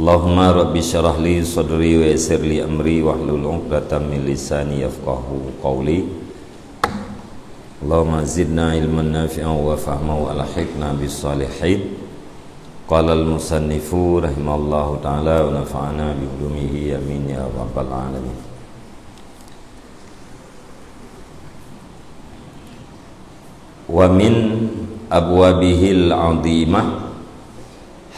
Allahumma rabbi syrah li sadri wa yassir li amri wahlul 'uqdatam min lisani yafqahu qawli. Allahumma zidna ilman nafi'an wa fahman wa alhiqna bis salihin. Qala al-musannifu rahimallahu ta'ala wa nafa'ana bi ulumihi amin ya rabbal alamin. Wa min abwabihil 'azimah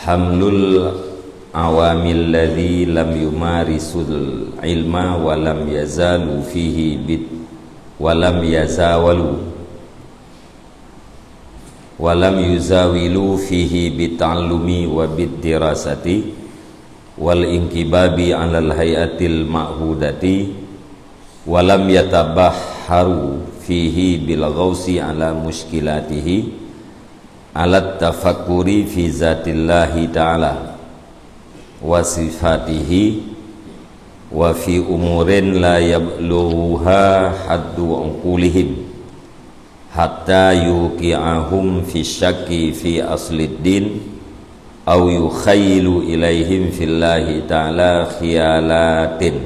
hamlul awamil ladzi lam yumarisul ilma wa lam yazalu fihi bit wa lam yazawalu wa lam yuzawilu fihi bita'allumi wa biddirasati wal inkibabi 'alal hayatil ma'hudati wa lam yatabahharu fihi bil ghausi 'ala mushkilatihi 'ala tafakkuri fi zatillahi ta'ala wa sifatihi wa fi umurin la yablughuha haddu uqulihim hatta yuqi'ahum fi syakki fi aslid din aw yukhayyilu ilaihim fillahi ta'ala khiyalatin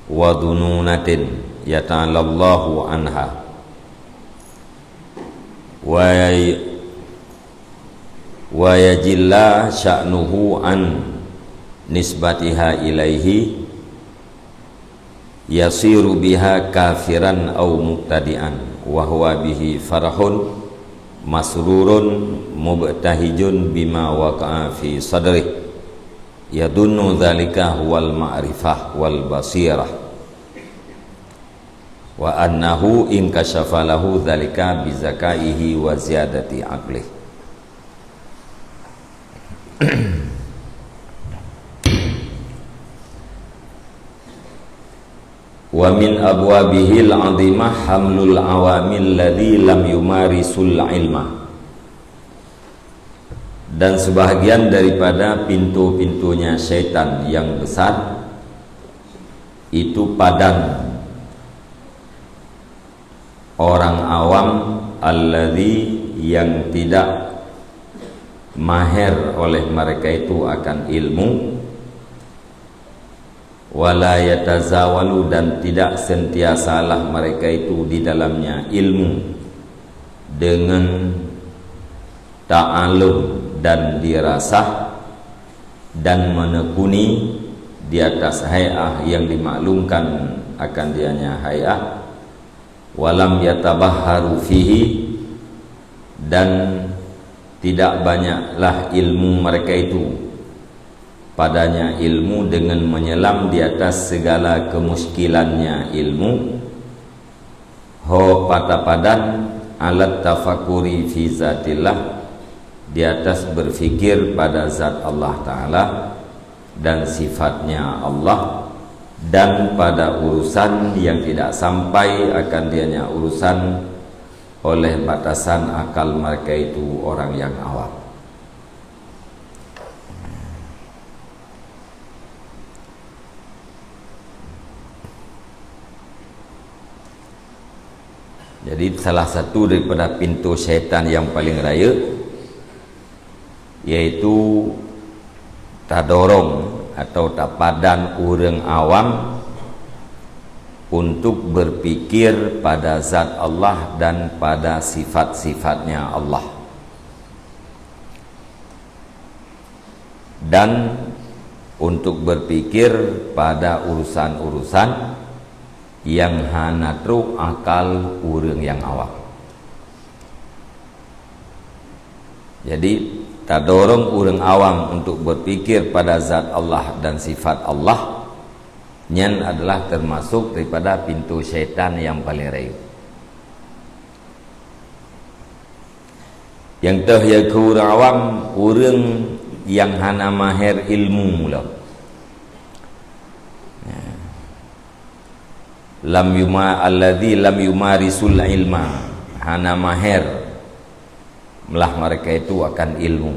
wa dununatin yata'alallahu anha wa yajilla sya'nuhu an nisbatiha ilaihi yasiru biha kafiran au muqtadi'an wa huwa bihi farahun masrurun mubtahijun bima waqa'a fi sadrih yadunnu dzalika huwal ma'rifah wal basirah wa annahu in kashafa lahu dzalika bi zakaihi wa ziyadati aqlihi. Wa min abwabihil 'azimah hamlul awamil ladzi lam yumarisul ilma, dan sebahagian daripada pintu-pintunya syaitan yang besar itu padan orang awam alladzi yang tidak mahir oleh mereka itu akan ilmu, wala yatazawalu, dan tidak sentiasalah mereka itu di dalamnya ilmu dengan ta'alum dan dirasah dan menekuni di atas hay'ah yang dimaklumkan akan dianya hay'ah, walam yatabahharu fihi, dan tidak banyaklah ilmu mereka itu padanya ilmu dengan menyelam di atas segala kemuskilannya ilmu, ho patapadan alat tafakuri fi zatillah, di atas berfikir pada zat Allah Ta'ala dan sifatnya Allah, dan pada urusan yang tidak sampai akan dianya urusan oleh batasan akal mereka itu orang yang awam. Jadi salah satu daripada pintu syaitan yang paling raya yaitu tadorong atau tapadan orang awam untuk berpikir pada zat Allah dan pada sifat-sifatnya Allah, dan untuk berpikir pada urusan-urusan yang hanatru akal urang yang awam. Jadi tadorong urang awam untuk berpikir pada zat Allah dan sifat Allah nyan adalah termasuk daripada pintu syaitan yang paling rayu. Yang ya ke urang awam, urang yang hana mahir ilmu mula. Lam yuma alladzi lam yumarisul ilma, hana mahir melah mereka itu akan ilmu.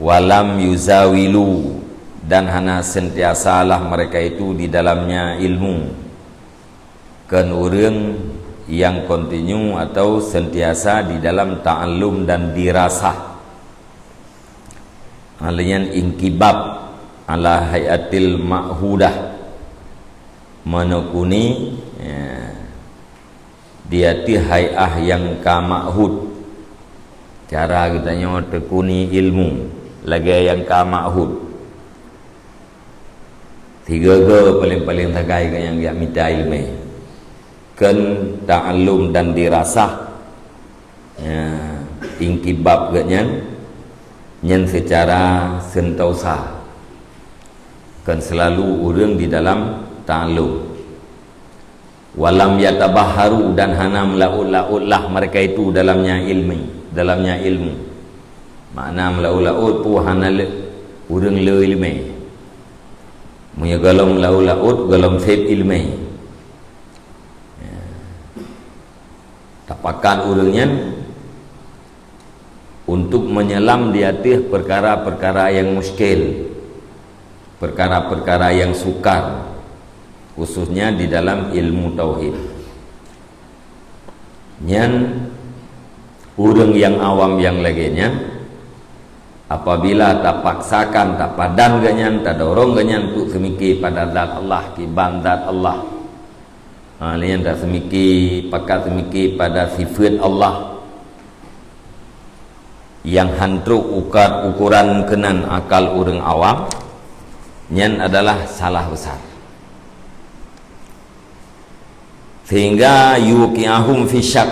Walam yuzawilu, dan hana sentiasalah mereka itu di dalamnya ilmu, kan urang yang kontinu atau sentiasa di dalam ta'allum dan dirasah alian inkibab ala hayatil ma'hudah, menekuni dia ti hayah yang ka ma'hud, cara kitanya tekuni ilmu lagi yang ka ma'hud. Tiga paling tagai ke yang dia minta ilmu kan ta'allum dan dirasah inkibab ke nyen secara sentausa kan selalu urang di dalam ta'allum. Walam yatabaharu, dan hana melaut-laut lah mereka itu dalamnya ilmu. Makna melaut-laut pu hana urang le ilmu. Munya galam laut galam sep ilmu. Tapakan urangnya untuk menyelam di atas perkara-perkara yang muskil, perkara-perkara yang sukar, khususnya di dalam ilmu tauhid. Nyan urang yang awam yang lainnya, apabila tak paksakan, tak padan ganyan, tak dorong ganyan untuk semiki pada zat Allah, kiban zat Allah, lian tak semiki pakat semiki pada sifat Allah yang hantruk ukuran kenan akal urang awam, nyan adalah salah besar, sehingga yuqi'ahum fi syak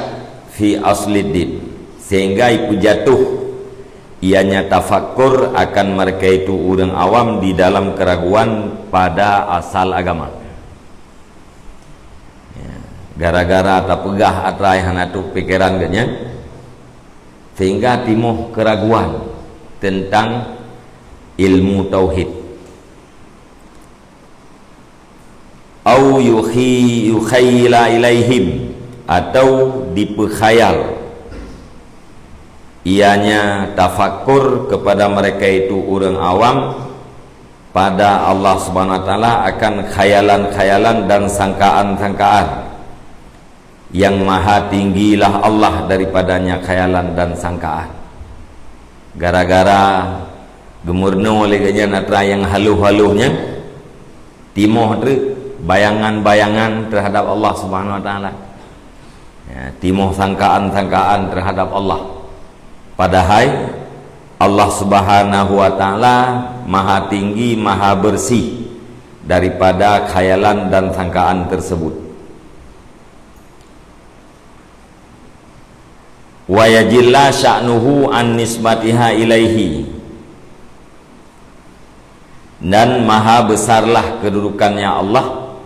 fi asliddin, sehingga iku jatuh ianya tafakkur akan mereka itu urang awam di dalam keraguan pada asal agama. Gara-gara tak pegah atrai hanatu pikiran ganya, sehingga timuh keraguan tentang ilmu tauhid. Au yukhayila ilaihim, atau dipekhayal ianya tafakkur kepada mereka itu urang awam pada Allah Subhanahu wa taala akan khayalan-khayalan dan sangkaan-sangkaan yang maha tinggilah Allah daripadanya khayalan dan sangkaan. Gara-gara gemurno oleh ganyan atra yang haluh-haluhnya timoh bayangan-bayangan terhadap Allah Subhanahu wa taala, timoh sangkaan-sangkaan terhadap Allah. Padahal Allah Subhanahu wa taala maha tinggi, maha bersih daripada khayalan dan sangkaan tersebut. Wa yajilla sya'nuhu an nisbatiha ilaihi, dan maha besarlah kedudukannya Allah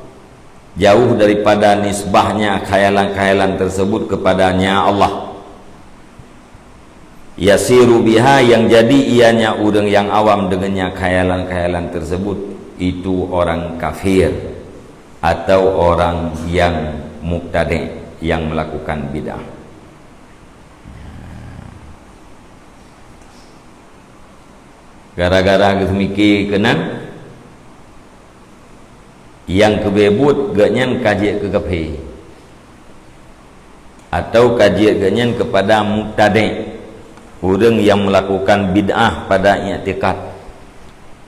jauh daripada nisbahnya khayalan-khayalan tersebut kepadanya Allah. Yasiru biha, yang jadi ianya urang yang awam dengannya khayalan-khayalan tersebut itu orang kafir atau orang yang mubtadi', yang melakukan bid'ah. Gara-gara semiki kenan yang kebebut ganyan kaji ke kafe atau kaji ganyan kepada mubtadi', orang yang melakukan bid'ah pada i'tikad,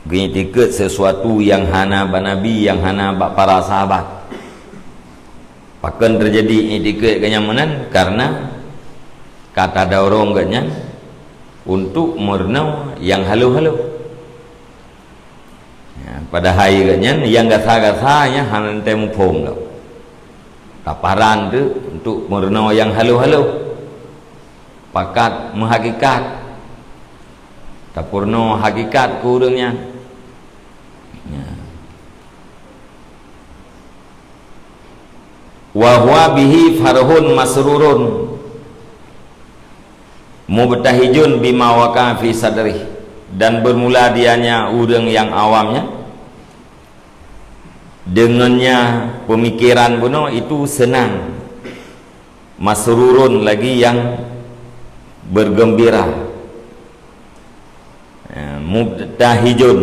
i'tikad sesuatu yang hana banabi, yang hana para sahabat. Pakan terjadi i'tikad kenyamanan karena kata dorong ganyan untuk murnau yang halu-halu. Pada hari ganyan yang gasa-gasanya hana temu pom dah. Taparan tu untuk murnau yang halu-halu. Pakat menghakikat, tak purno hakikat kurangnya. Wa huwa bihi farhun masrurun mubtahijun bima waqa fi sadrih, dan bermula dianya urang yang awamnya dengannya pemikiran buno itu senang, masrurun lagi yang bergembira, mubtahijun,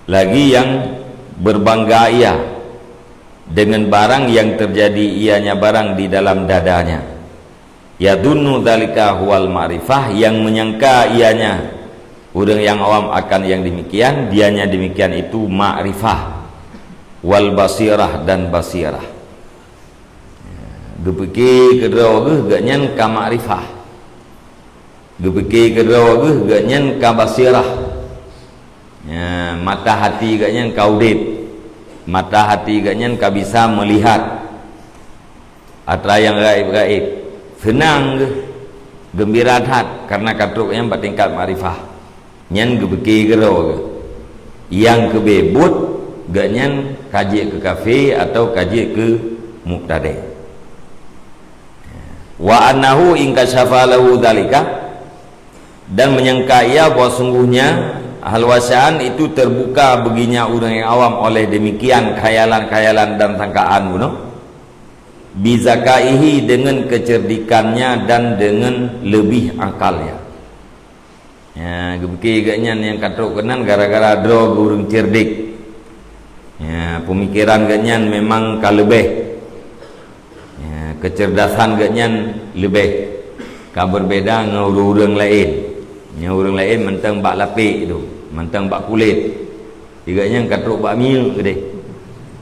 lagi yang berbangga ia dengan barang yang terjadi ianya barang di dalam dadanya. Yadunnu dzalika huwal ma'rifah, yang menyangka ianya orang yang awam akan yang demikian, dianya demikian itu ma'rifah. Wal basirah, dan basirah. Gepeki kedua gak nyan ka ma'rifah, gepeki kedua gak nyan ka basirah. Ya, mata hati gak nyan ka udit, mata hati gak nyan ka bisa melihat atra yang gaib-gaib. Senang ke, gembira hat, karena katruknya bertingkat ma'rifah. Nyan gebeki gero ke, yang kebebut gak nyan kaji ke kafe atau kaji ke muqtadi. Wa annahu in kasyafa lahu dzalika, dan menyangka ia bahwa sungguhnya hal wasaan itu terbuka baginya orang yang awam oleh demikian khayalan-khayalan dan sangkaan bunuh. Bizakaihi, dengan kecerdikannya dan dengan lebih akalnya. Ya, gebeki gaknya yang katruk kenan gara-gara draw gurung cerdik. Ya, pemikiran gaknya memang kalebeh. Ya, kecerdasan gaknya lebih. Ka berbeda dengan urang lain. Nya urang lain mentang bak lapik tu, mentang bak kulit. Igaknya katruk bak mil gede.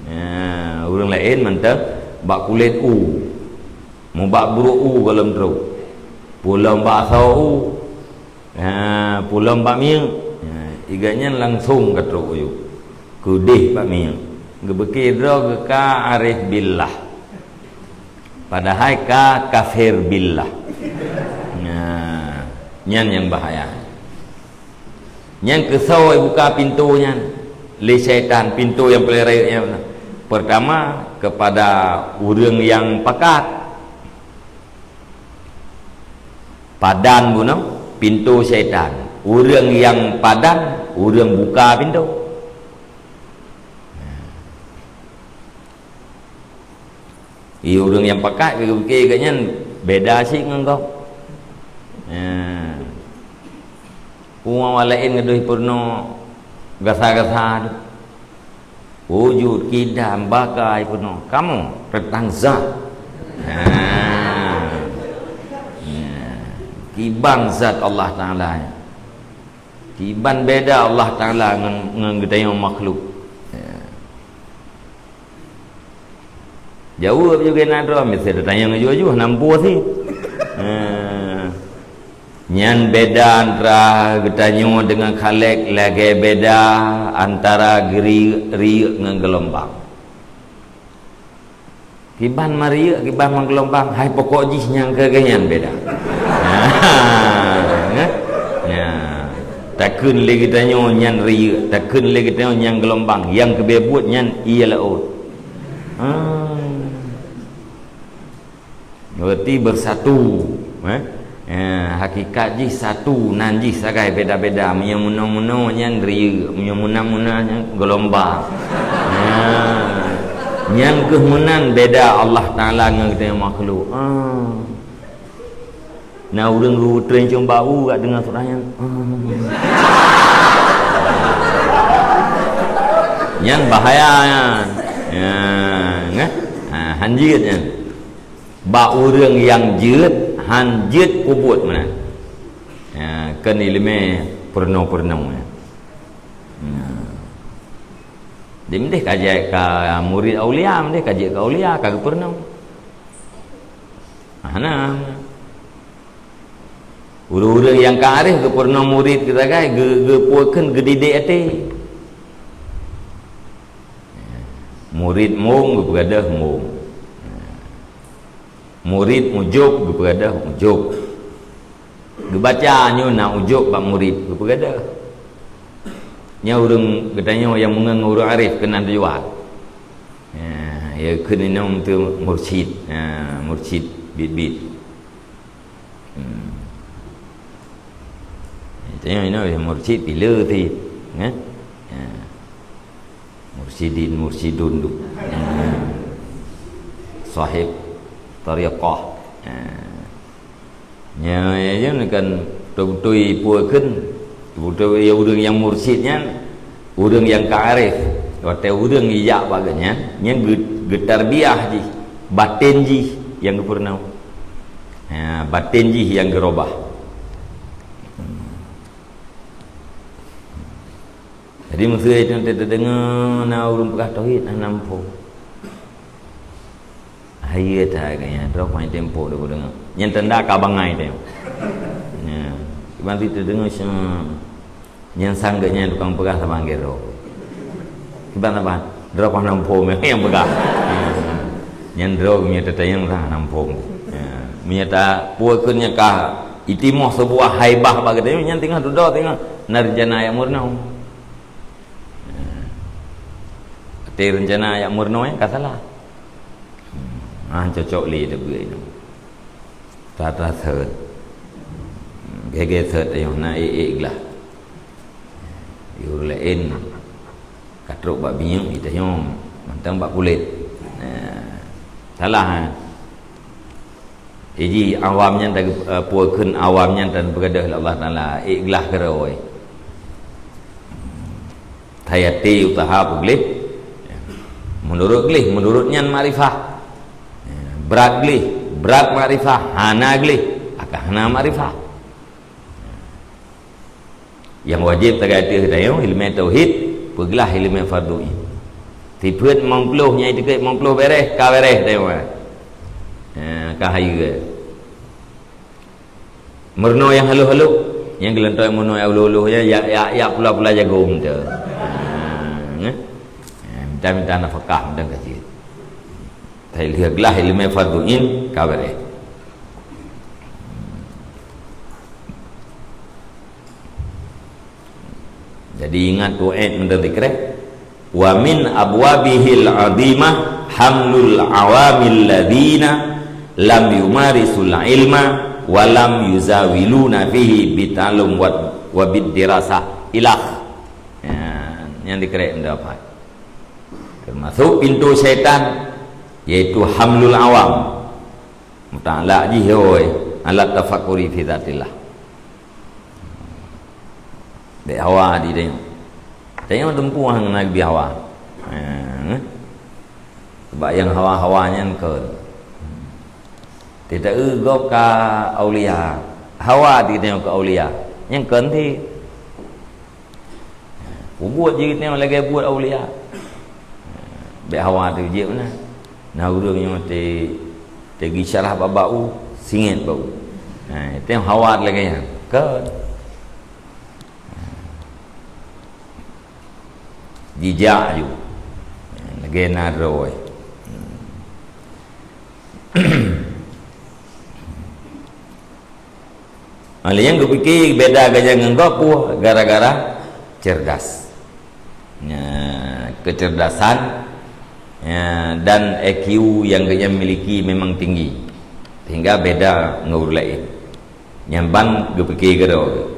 Ya, urang lain mentang bak kulit mau bak buruk dalam teruk, pulang bak asau pulang bak mil, iganya langsung ke teruk kudih bak mil, gebeki dro ka arif billah, padahal ka kafir billah. Nyan yang bahaya, nyan kesau buka pintunya li syaitan, pintu yang paling raya. Pertama kepada orang yang pakat, padan bunuh pintu syaitan. Orang yang padan, orang buka pintu. Orang yang pakat kayaknya beda sih dengan kau. Uang lain ngedoi purno gasa-gasa wujud kidam bagai penuh kamu tentang zat. Kiban zat Allah Ta'ala, kiban beda Allah Ta'ala dengan gedayang makhluk. Jauh juga nak mesti tanya ngejauh-jauh nampu sih. Nyan beda antara getanyo dengan khalek, lagi beda antara geri dengan gelombang. Kiban maria, kiban menggelombang, hai pokok jis nyang kegenyan beda. Takun lagi getanyo nyan ria, takun lagi getanyo nyan gelombang, yang kebebut nyan iya laut. Berarti bersatu. Hakikat jih satu, nanjih sagai beda-beda. Menyamuna-muna yang ria, menyamuna-muna yang gelombang. Yang kemunan beda Allah Ta'ala dengan kita yang makhluk. Nah orang rutren cium bau kat dengar suaranya. Yang bahaya hanjitnya. Ba orang yang jeut, hanjit kubut mana? Kan ilmu purno-purno. Dia mesti kaji ke murid aulia, mesti kaji ke aulia, kagak purno. Mana? Urang-urang yang karif ke purno murid kita kai, gepuakan gedidek ate. Murid mung bergadah mung. Murid ujuk bergadah ujuk. Gebaca nyo nak ujuk bak murid bergadah. Nya urang katanya yang mengang urang arif kena jual. Ya kena nom tu mursyid. Mursyid bit-bit. Tanya ini mursyid bila ti. Mursyidun tu. Sahib tariqah. Nya ya kan tui puakeun. Betul ya orang yang mursyidnya, orang yang kearif, atau orang yang bagainya, yang getar biah ji, batin ji yang pernah. batin jih yang gerobah. Jadi masa itu kita dengar nak urung pekah tauhid nak nampu. Hai ta kaya drop main tempo dah dengar. Yang tanda kabangai tu. Ya. Bantu kita dengar yang sangganya tukang pekah sama gero. Kiban apa? Drop nampu yang pekah. Yang drop punya tetayang lah nampu. Ya. Menyata puakunnya kah itimoh sebuah haibah bagai yang tengah duduk tengah narjana yang murnau. Te rencana ayat murno tak salah. Cocok li dah beri tu. Tata third. Gege third yang na lah. Yur lain. Katruk bak binyung kita nyom. Mantang bak kulit. Salah. Jadi awamnya tak puakeun awamnya dan bergadah Allah Taala ikhlas keroi. Tayati utaha publik. Menurut glih, menurutnya marifah. Berat glih, berat marifah. Hana glih, akah hana marifah. Yang wajib terkait dengan ilmu tauhid, pergilah ilmu fardu. Tiput mengpuluhnya itu ke mengpuluh beres, ka beres tengok. Ka hayu. Merno yang halu-halu, yang gelentok merno yang halu-halu ya pula-pula jagung tu. Minta nafkah dan gaji. Lihatlah ilmu farduin kabar. Jadi ingat tu mendengar wa min abwabihil azimah hamlul awamil ladina lam yumarisul ilma wa lam yuzawiluna fihi bitalum wa bidirasah ilah. Yang dikira mendapat termasuk pintu syaitan yaitu hamlul awam muta'ala jihoi alat tafakuri fi zatillah be hawa di tengok tempuh hang nabi hawa sebab yang hawa-hawanya ke tidak ugok ka aulia hawa di tengok ke aulia yang kan thi buat je tengok lagi buat aulia be hawa tu je mana nah urangnya te gisarah babau singit bau itu hawa lagi ya kan jijak ju lagi naroi ada yang kupikir beda gajah ngenggopu gara-gara cerdas kecerdasan dan EQ yang dia miliki memang tinggi sehingga beda ngurus lain nyamban gepikir gero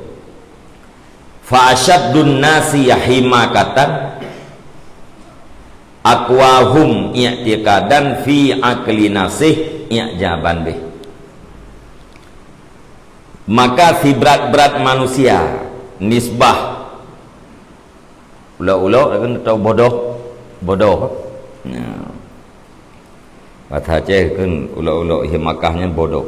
fa asyaddun nasi yahimakatan aqwahum i'tiqadan fi aqli nasih i'jaban bih. Maka si berat-berat manusia nisbah ulau-ulau kan tahu bodoh kata ceh kan ulau-ulau himakahnya bodoh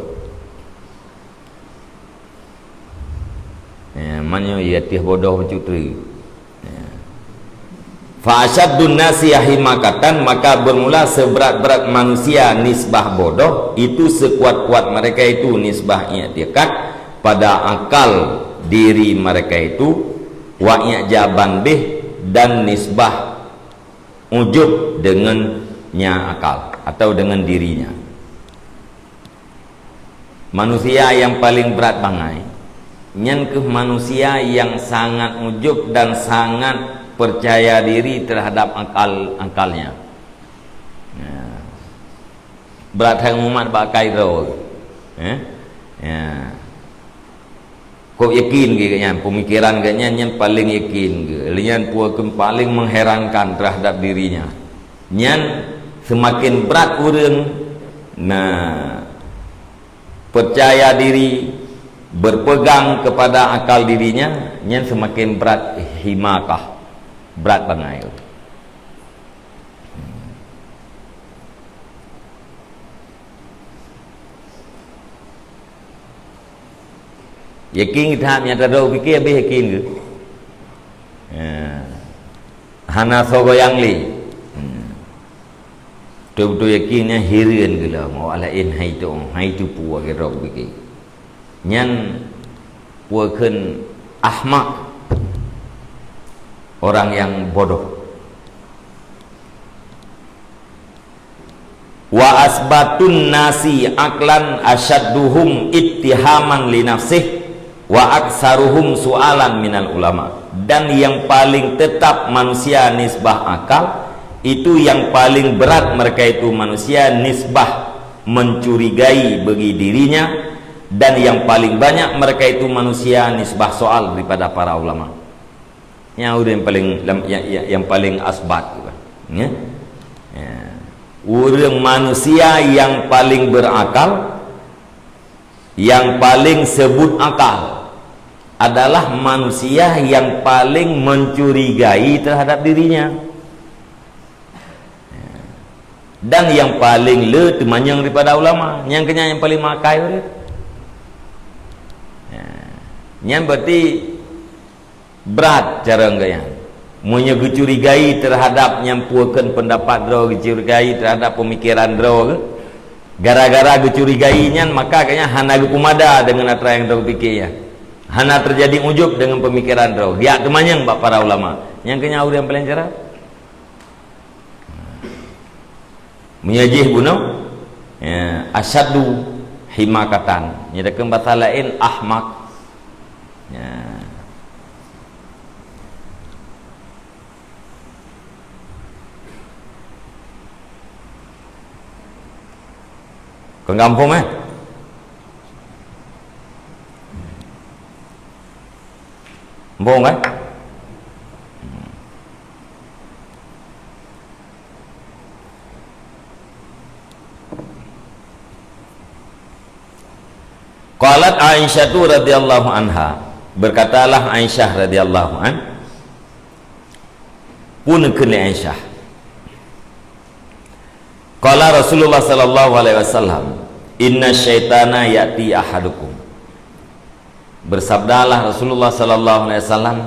mana yatih bodoh mencutri fa asyaddun nasi himakatan maka bermula seberat-berat manusia nisbah bodoh itu sekuat-kuat mereka itu nisbah i'tiqad pada akal diri mereka itu wa i'jaban bih dan nisbah ujub dengannya akal atau dengan dirinya. Manusia yang paling berat bangai nyen ke manusia yang sangat ujub dan sangat percaya diri terhadap akalnya. Berat hang umat bakai ro. Kau yakin kayaknya pemikiran kayaknya yang paling yakin lian puakeun paling mengherankan terhadap dirinya nyan semakin berat urang percaya diri berpegang kepada akal dirinya nyan semakin berat himakah berat bangai. Yakin kita hanya tahu fikir habis yakin ke? Hana sogo yang li. Betul-betul yakinnya hirian ke lah. Mau alain hai tu puas ke rok fikir. Nyan puakan ahmak, orang yang bodoh. Wa asbatun nasi aklan asyadduhum ittihaman li nafsih wa aksaruhum su'alan minal ulama. Dan yang paling tetap manusia nisbah akal, itu yang paling berat mereka itu manusia nisbah mencurigai bagi dirinya, dan yang paling banyak mereka itu manusia nisbah soal daripada para ulama. Yang yang paling asbat ya. Orang manusia yang paling berakal, yang paling sebut akal, adalah manusia yang paling mencurigai terhadap dirinya, dan yang paling le temanyang daripada ulama. Yang kena yang paling makai dia. Yang berarti berat cara enggaknya. Munya gecurigai terhadap nyampuakan pendapat draw, gecurigai terhadap pemikiran draw ke? Gara-gara gecurigainya maka kayaknya hana gepumada dengan apa yang draw fikirnya. Hana terjadi ujub dengan pemikiran draw. Dia temanyang bak para ulama. Yang kenya yang paling cara menyajih bunuh ya, asyaddu himakatan. Nyadakan bahasa lain ahmak ya. Ke kampung Kampung Qalat Aisyah radhiyallahu anha, berkatalah Aisyah radhiyallahu an, pun kene Aisyah, qala Rasulullah sallallahu alaihi wasallam, inna syaitana ya'ti ahadukum. Bersabdalah Rasulullah sallallahu alaihi wasallam,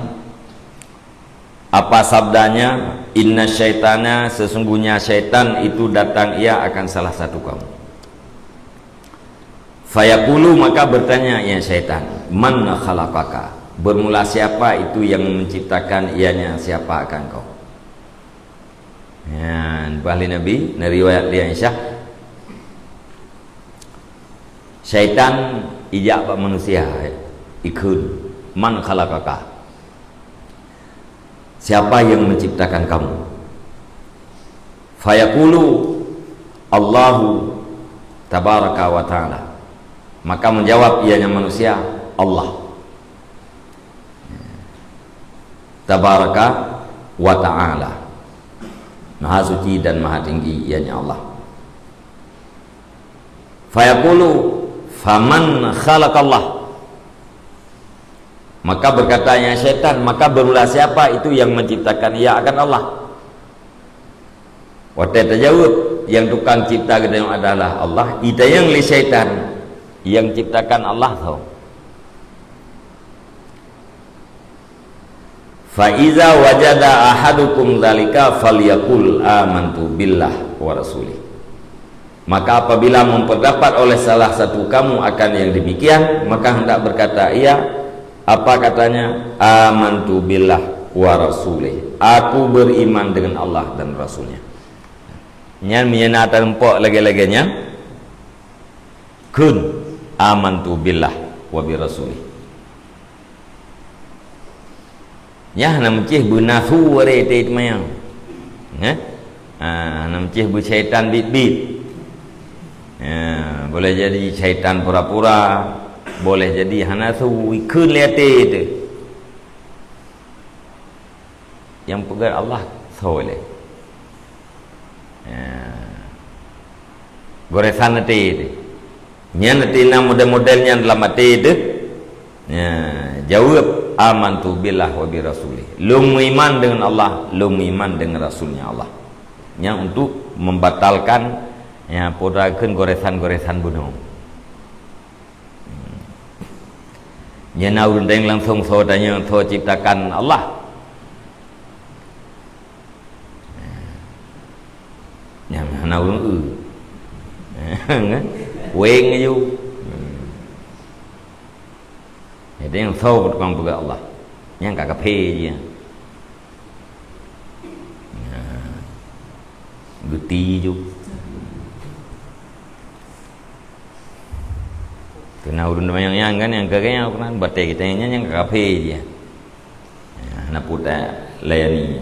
apa sabdanya? Inna syaitana, sesungguhnya syaitan itu datang ia akan salah satu kamu. Fayaqulu, maka bertanya ya syaitan, man khalaqaka, bermula siapa itu yang menciptakan ianya, siapa akan kau? Ya, bahli Nabi, dari riwayat dia Aisyah, syaitan ijak pak manusia ikut man khalaqaka, siapa yang menciptakan kamu? Fayaqulu Allahu tabaraka wa ta'ala, maka menjawab ianya manusia, Allah tabaraka wa ta'ala, maha suci dan maha tinggi ianya Allah. Fayaqulu faman khalaqallah, maka berkatanya syaitan, maka berulah siapa itu yang menciptakan ia akan Allah. Waktu terjawab yang tukang cipta kita yang adalah Allah, ita yang li syaitan, yang ciptakan Allah tahu. Fa iza wajada ahadukum dzalika falyaqul amantu billah wa rasulih, maka apabila memperdapat oleh salah satu kamu akan yang demikian, maka hendak berkata ia, apa katanya? Amantu billah wa rasulih, aku beriman dengan Allah dan Rasulnya. Nyan menyena tempok lagi-laginya kun amantu billah wa bi rasulih. Ya nam cih bunasu ware te mayang. Ya. Nam cih bu syaitan bit-bit. Ya, boleh jadi syaitan pura-pura, boleh jadi hanasu ikun liate itu. Yang pegang Allah soleh. Ya. Goresan nanti itu. Nya nanti nama model-modelnya dalam mati itu. Ya, jawab amantu billah wa bi rasulih. Lum iman dengan Allah, lum iman dengan Rasulnya Allah. Yang untuk membatalkan ya podakeun goresan-goresan bunuh. Nya naurundeng langsung sodanya so ciptakan Allah. Nya naurung weng aja. Jadi yang so bukan bukan Allah. Yang kakak pe je. Guti ju. Kena urun yang kan yang kagaknya kan batai kita yang kafe dia. Nak putar layani.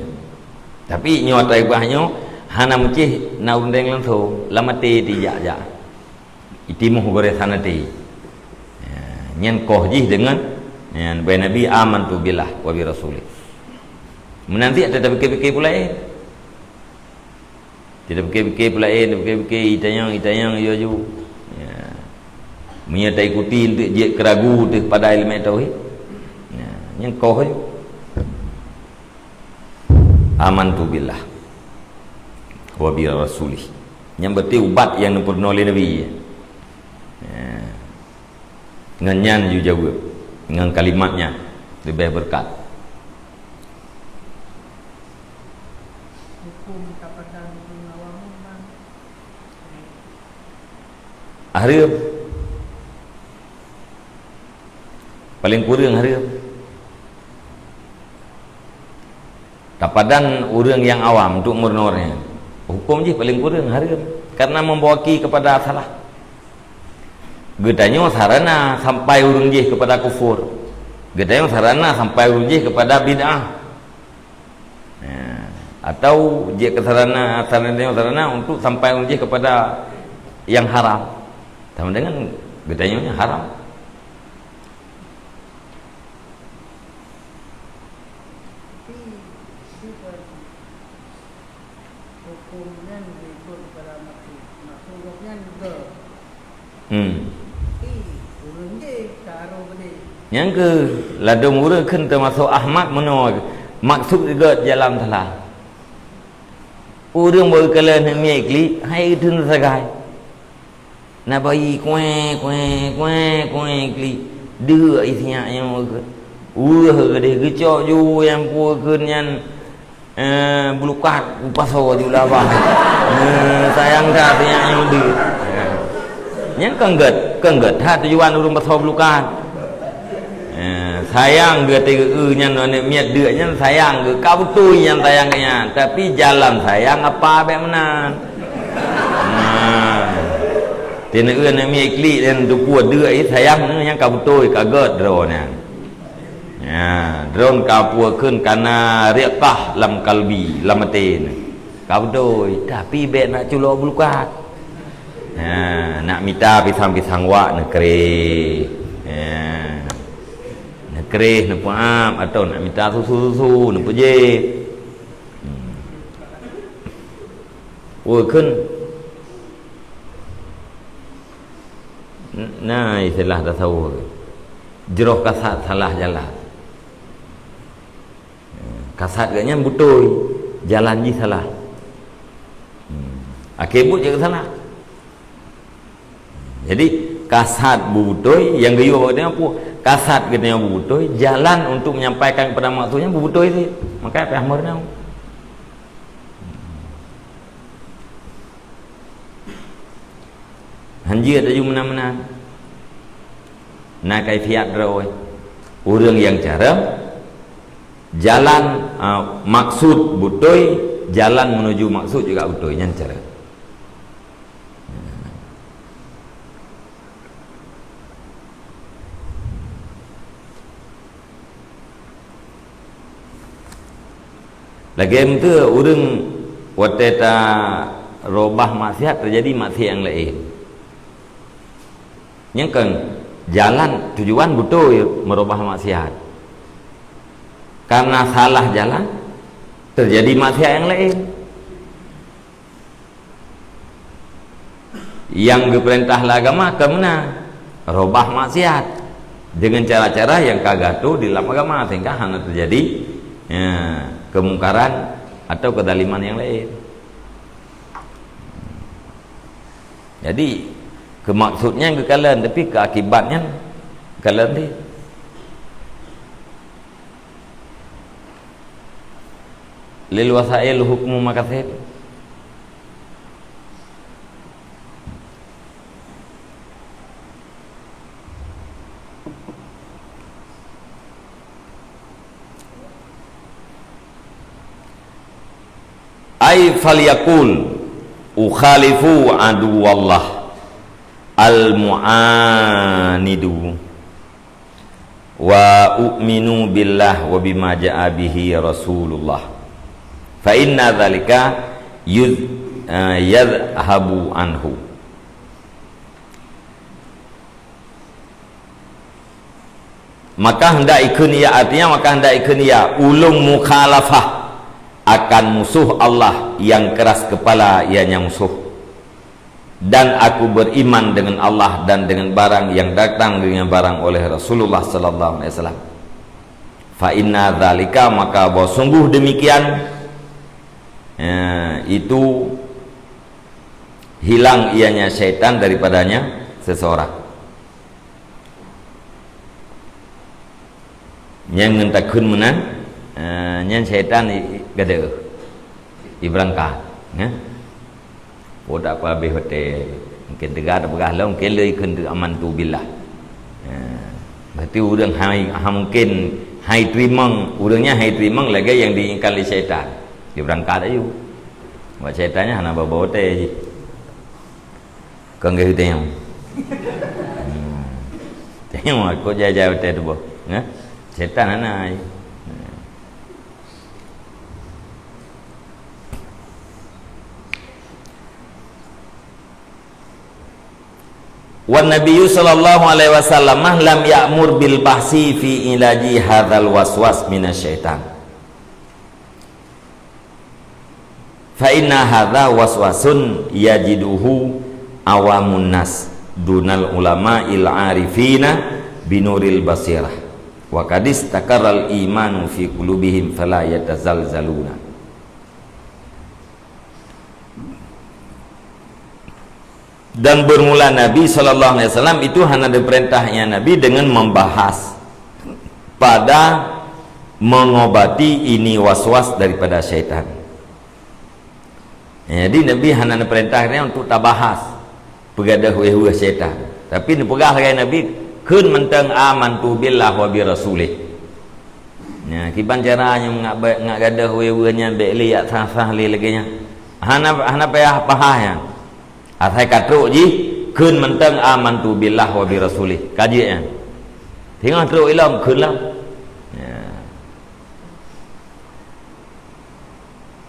Tapi nyota ibahnya hana mucih na urun dengan tu lama te dia ja. Itimuh gore sana te. Nyen koh jih dengan nyen bayi Nabi aman tu billah wa bi rasulih. Menanti ada fikir-fikir pula Tidak fikir-fikir pula fikir-fikir itayang yo. Menyata ikuti untuk dia keragu tu pada ilmu tauhid. Yang kau aman tu billah wa bi rasulih. Yang berarti ubat yang diperno oleh Nabi. Dengan nyan you jawab dengan kalimatnya lebih berkat. Hukum kepada awam Harap paling kurang harap tapadan orang yang awam untuk murnornya hukum je paling kurang harap karena membawaki kepada salah gedanya sarana sampai urung je kepada kufur, gedanya sarana sampai urung je kepada bid'ah, atau je ke sarana untuk sampai urung je kepada yang haram, sama dengan gedanya haram. Hukumnya ikut kepada maksudnya juga. Yang ke ladung mura kan termasuk Ahmad menor maksud juga jalan telah urang berkala nak miekli hai tun sagai nak bayi kue kli dua isinya yang gede gecok ju yang pukeun yang bulukat paso jula bah sayang dah yang dia yang kengget ha tujuan urang paso bulukat sayang ke tiga nya nek miat deuk nya sayang ke kau betul yang sayangnya tapi jalan sayang apa baik menan tena eur nek miat klik dan tu puat deuk sayang yang kau betul kaget drone drone kau puakeun kana riqah lam kalbi lam atin kau betul tapi baik nak culo bulukat nak minta pisang-pisang wak negeri kereh nak puam atau nak minta susu nak je kan nah istilah dah tahu jeroh kasat salah jalan kasat gaknya betul jalan je salah akibut je ke sana jadi kasat betul yang gayu dia apa kasat kita yang betul jalan untuk menyampaikan kepada maksudnya betul itu makanya apa amrnya hanji ada juga mana-mana nak kaifiat rồi orang yang cara jalan maksud betul jalan menuju maksud juga betul yang cara lagi itu orang wateta robah maksiat terjadi maksiat yang lain yang kan jalan tujuan betul merubah maksiat karena salah jalan terjadi maksiat yang lain yang diperintah agama kemana robah maksiat dengan cara-cara yang kagak tuh di dalam agama sehingga hanya terjadi kemungkaran atau kedaliman yang lain. Jadi kemaksudnya yang kekalian tapi keakibatnya kalian lil wasail hukmu makathib. Ay falyakul ukhalifu aduwallah al-mu'anidu wa u'minu billah wa bima ja'a bihi Rasulullah fa inna dhalika yadhhabu anhu. Maka hendak ikun ia, artinya maka hendak ikun ia ulung mukhalafah akan musuh Allah yang keras kepala, ianya musuh, dan aku beriman dengan Allah dan dengan barang yang datang dengan barang oleh Rasulullah sallallahu alaihi wasallam. Fa inna dzalika, maka bahwa sungguh demikian itu hilang ianya syaitan daripadanya seseorang. Yang ngentakun menang nyan syaitan gada ibrangka ya podak apa be hotel mungkin tegak begah lah mungkin le ikun aman tu billah berarti urang hai mungkin hai trimang urangnya hai trimang lagi yang diingkar oleh syaitan ibrangka ayu buat syaitannya hana bawa hotel je kau ngeh tengok tengok aku jaya hotel tu boh ya syaitan hana wa nabiyyu sallallahu alaihi wasallam lam ya'mur bil bahsi fi ilaji hadzal waswas minasyaitan fa inna hadza waswasun yajiduhu awamun nas dunal ulama il arifina binuril basirah wa kadis takarral imanu fi qulubihim fala yatazalzaluna. Dan bermula Nabi sallallahu alaihi wasallam itu hanya diperintahnya Nabi dengan membahas pada mengobati ini waswas daripada syaitan. Jadi Nabi hanya diperintahnya untuk tak bahas pegadah huih-huih syaitan. Tapi dipegah lagi Nabi kun mentang amantu billah wa bi rasulih. Ya, kiban caranya ngagadah huih-huihnya beli atas li laginya. Hana payah pahahnya. Atai katruk ji kun mentang amantu billah wa bi rasulih kaji ya tengok truk ilam kun lah ya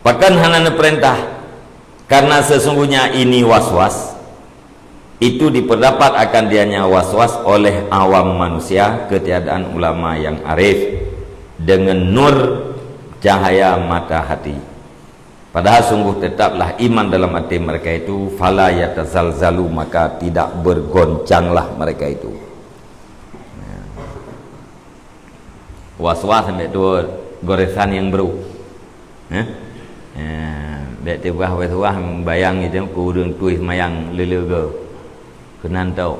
bahkan hana perintah karena sesungguhnya ini waswas itu dipendapat akan dianya waswas oleh awam manusia ketiadaan ulama yang arif dengan nur cahaya mata hati. Padahal sungguh tetaplah iman dalam hati mereka itu fala yatazalzalu, maka tidak bergoncanglah mereka itu. Was-was sampai tu goresan yang baru. Dek tibah was-was bayang itu ku urang tuis mayang lele ge. Kenan tau.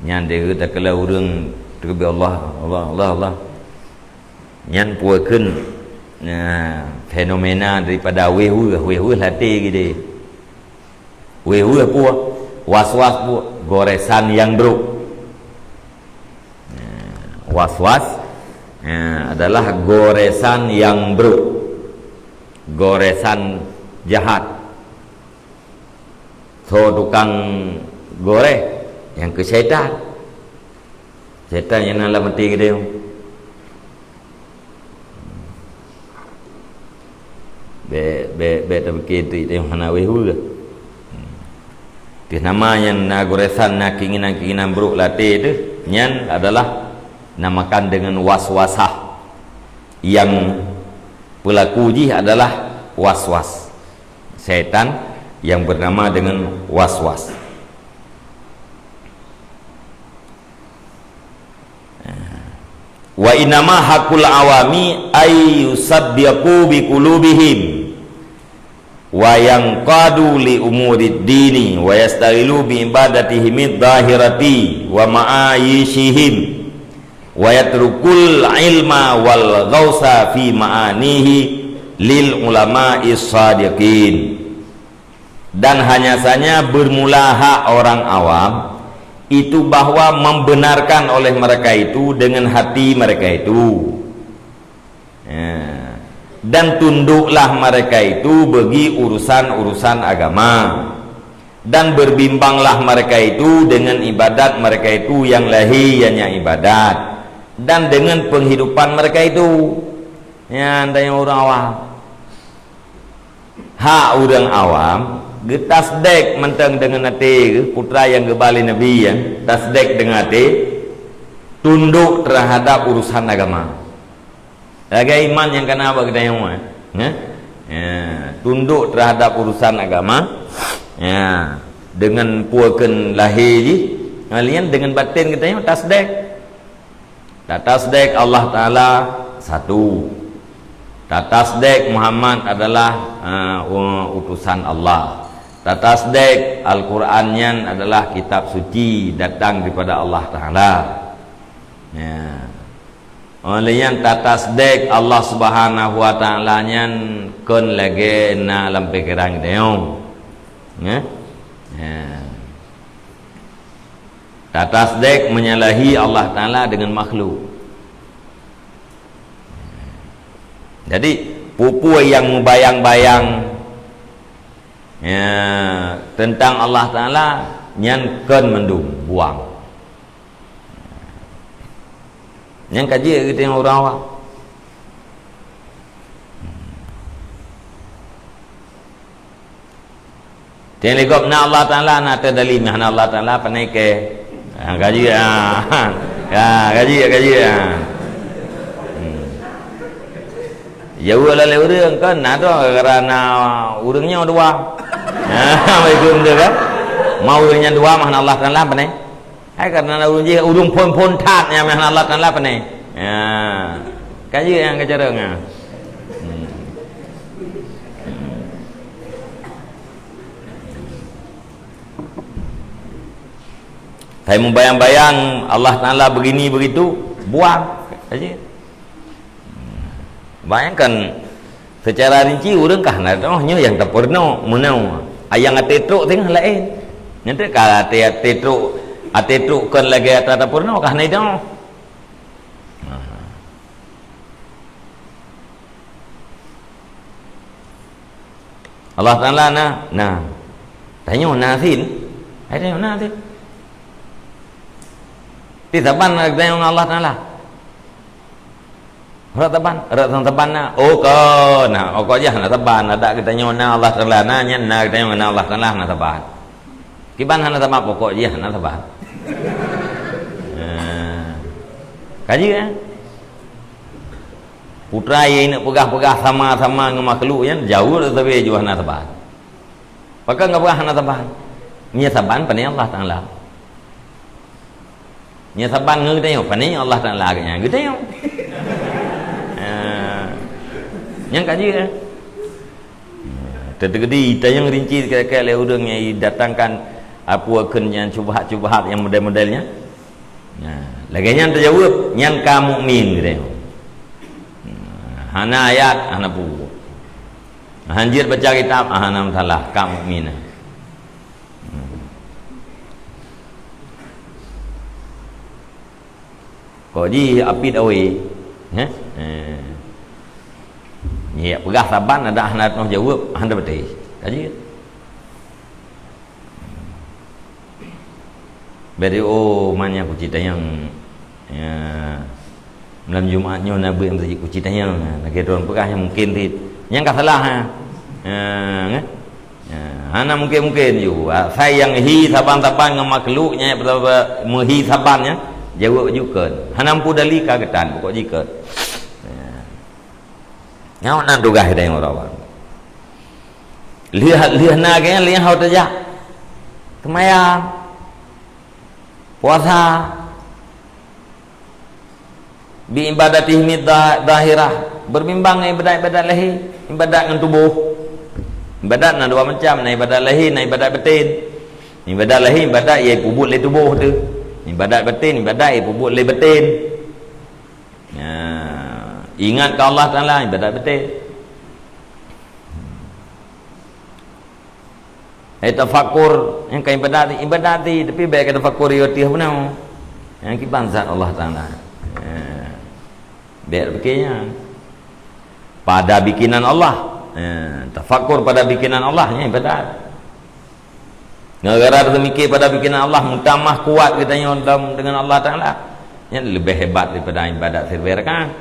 Nyan dia tak kala urang terbi Allah. Nyan puakeun fenomena daripada wehu hati gitu. Wehu apa? Was-was apa? Goresan yang buruk. Was-was adalah goresan yang buruk, goresan jahat. So tukang goreh yang ke syaitan. Syaitan yang nak mati dia. Be terkait itu yang hana wehu. Itu namanya na goresan na keinginan buruk latih itu nyan adalah namakan dengan waswasah. Yang pelaku ji adalah waswas. Setan yang bernama dengan waswas. Wa inama hakul awami ay yusabbiqu bi qulubihim wa yanqadu li umurid dini wa yasta'ilu bi ibadatihim dzahirati wa ma'ayishihim wa yatrukul ilma wal ghausa fi ma'anihi lil ulama'is shadiqin. Dan hanya saja bermula hak orang awam itu bahwa membenarkan oleh mereka itu dengan hati mereka itu, dan tunduklah mereka itu bagi urusan-urusan agama, dan berbimbanglah mereka itu dengan ibadat mereka itu yang lahirnya ibadat, dan dengan penghidupan mereka itu. Ya, tanya orang awam, hak orang awam getasdek mentang dengan hati putra yang kebali Nabi ya, tasdek dengan hati tunduk terhadap urusan agama. Lagi iman yang kena apa kita yang tunduk terhadap urusan agama, ya, dengan puakan lahir ji, kalian dengan batin kita yang tasdek. Tasdek Allah Taala satu, tasdek Muhammad adalah utusan Allah. Tasdek Al-Qurannya adalah kitab suci datang daripada Allah Ta'ala. Ya. Oleh yang tasdek Allah Subhanahu Wa Ta'ala nya kon lagi na dalam pikiran kita ya. Tasdek menyalahi Allah Ta'ala dengan makhluk. Jadi pupu yang membayang-bayang ya, tentang Allah Ta'ala nyan ken mendung buang, yang kaji kita yang orang awam. Tiang legop na Allah Ta'ala na terdali mahna Allah Ta'ala panai ke kaji kaji jauh lah orang kan ada kerana urangnya dua. Begitu dia kan mau urangnya dua mahna Allah Ta'ala apa ni? Karena urung pon tatnya mahna Allah Ta'ala apa ni? Kaji yang kejarangnya. Saya membayang-bayang Allah Ta'ala begini begitu, buang kaji. Bayangkan secara rinci urang kah nyo yang tak pernah menau ayang atetruk tengah lain nanti kalau atetruk kan lagi tak pernah kah nai dah Allah Ta'ala nah tanya nasin ada yang nasin tidak pernah tanya Allah Ta'ala Rataban na kan nah aja na taban ada kita nyona Allah Ta'ala nanya na kita nyona Allah Ta'ala na taban kiban na taban pokok je na taban kaji kan putra yang nak pegah-pegah sama-sama dengan makhluk yang jauh tapi juga na taban pakai enggak pegah na taban nya taban pani Allah Ta'ala nya taban ngeu kita pani Allah Ta'ala agaknya gitu yo yang kaji kan tergedi yang rinci kira-kira orang yang datangkan apa akannya cubahat-cubahat yang model-modelnya lagi yang terjawab yang kamu mukmin gitu hana ayat hana buku hanjir baca kitab hana salah kamu mukmin kau di apit away ya pegah saban ada anak noh jawab anda betul kaji beri mana aku cerita yang malam Jumatnya nabi yang aku cerita yang lagi orang pegah yang mungkin yang tak salah ana mungkin juga saya yang hi saban-saban dengan makhluknya mehi sabannya jawab juga hana mampu dali kagetan pokok jika nhau nan tugah dia orang lihat naganya lihat hau terjak kemayang puasa bi ibadati dahirah berbimbang ibadat lahir ibadat dengan tubuh ibadat na dua macam na ibadat lahir na ibadat batin ibadat lahir ibadat ia pubut le tubuh tu ibadat batin ibadat ia pubut le batin Ingat ke Allah Ta'ala, ibadat betul. Tafakur yang kau ibadati tapi baik ada tafakur yoti apa yang kiban zat Allah Ta'ala. Biar begini pada bikinan Allah. Tafakur pada bikinan Allah nya ibadat. Negara termikir pada bikinan Allah, mutamah kuat kita dengan Allah Ta'ala, yang lebih hebat daripada ibadat sirber kan.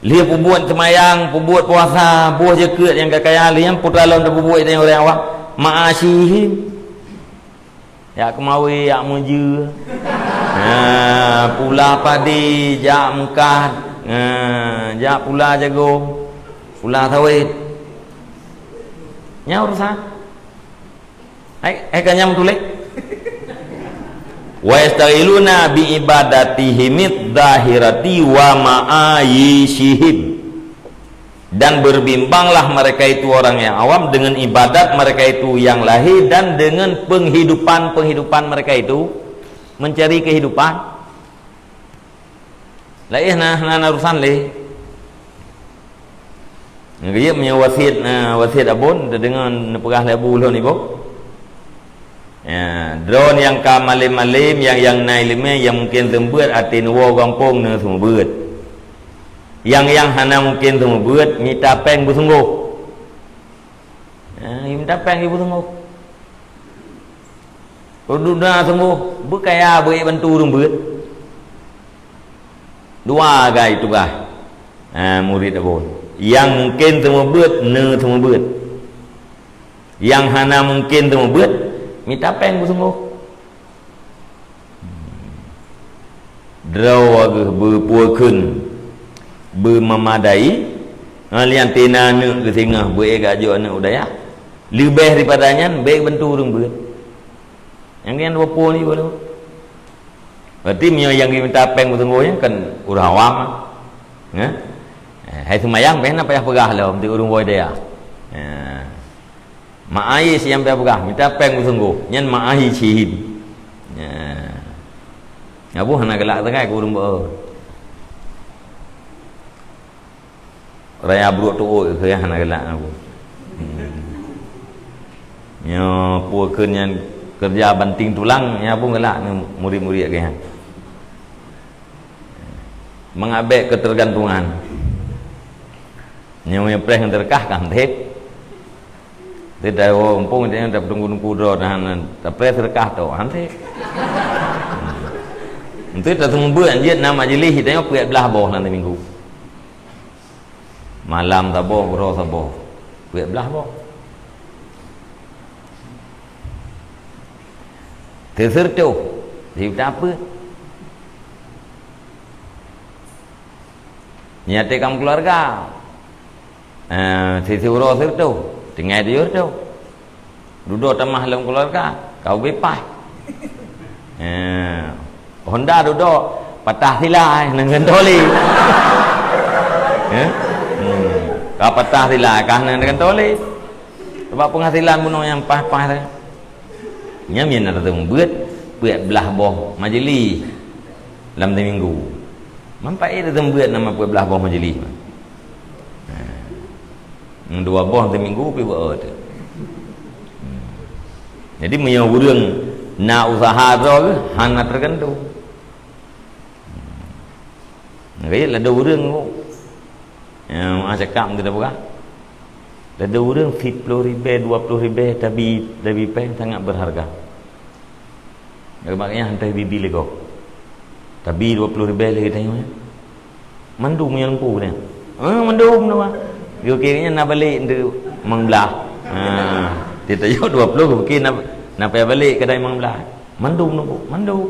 Dia pembuat semayang, pembuat puasa, buah jekat yang kekayaan yang putra lawan terbuat itu yang orang awak ma'asyihim ya kemawi ya muja pula padi jak mekad jak pula jagung pula sawit nya urusan kanyam tulis wa yastaghiluna bi ibadatihim dzahirati wa ma'ayishihim, dan berbimbanglah mereka itu orang yang awam dengan ibadat mereka itu yang lahir dan dengan penghidupan mereka itu mencari kehidupan laih nah urusan leh dia punya wasiat abun dengan pegah lebu lo ni bo. Drone yang kamalim-malim yang nailime yang mungkin tembuat atin wo kampung ne semua buat. Yang hana mungkin semua buat minta peng bersungguh. Minta peng ibu sungguh. Produna sungguh berkaya beri bantu dong buat. Dua gay itu gay. Murid abon. Yang mungkin semua buat ne semua buat. Yang hana mungkin semua buat minta peng bersungguh. Draw berpuakeun bermemadai lian tina ne ke tengah beegak jo ne udaya lebih daripadanya baik bentu urang beut yang kian 20 ni boleh berarti yang minta peng bersungguhnya kan urang awam hai semayang ben apa ya pegah lah mesti urang boy dia ma'ai siang dia pegah minta peng bersungguh nyen ma'ai cihim ngabuh hana gelak tegai ku urang beur raya buruk tu ke hana gelak aku nya puakeun yang kerja banting tulang nya pun gelak murid-murid ke hang mengabek ketergantungan nya preh terkah kan tep tidak umpung dia dapat tunggu do dan tapi terkah tu ante itu dah tunggu anjir nama majlis tengok puat belah bawah nanti minggu malam taboh bro taboh puat belah bawah terser tu dia apa nyatakan keluarga sisi uro tu tinggal dia tu duduk tamah dalam keluarga kau bebas Honda duduk patah silai dengan toli kau patah silai kan dengan toli sebab penghasilan bunuh yang pas-pas nya min ada tembuat buat belah boh majlis dalam minggu mampai ada tembuat nama buat belah boh majlis dua boh di minggu pi buat jadi punya urang nak usaha tu hana tergantung gaya ada urang tu yang cakap kita buka ada urang 10,000 20,000 tapi peng sangat berharga makanya hantar bibi lego tapi 20,000 lagi tengok mandum yang lempu ni mandum tu dia kira nak balik untuk mengbelah dia tajuk 20 mungkin nak payah balik kedai mengbelah mandum tu mandum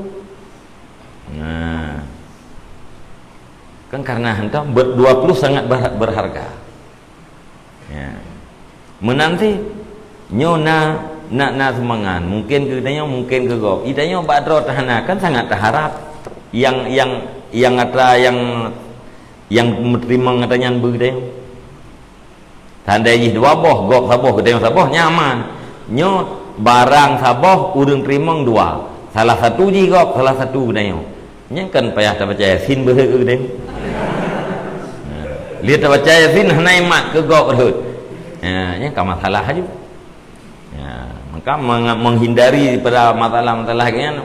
kan karena hantar 20 sangat berharga menanti nyona nak semangat mungkin ke tanya mungkin ke gop itanya badro tahana kan sangat terharap yang atra yang menerima katanya begitu tanda jih dua boh gop saboh ke tengok saboh nyaman nyo barang saboh urang terima dua salah satu ji gop salah satu tengok Nya kan payah tak baca Yasin berhut ke dia. Dia tak baca Yasin hanai mat ke gok berhut. Nya kan masalah aja. Maka menghindari daripada masalah-masalah kan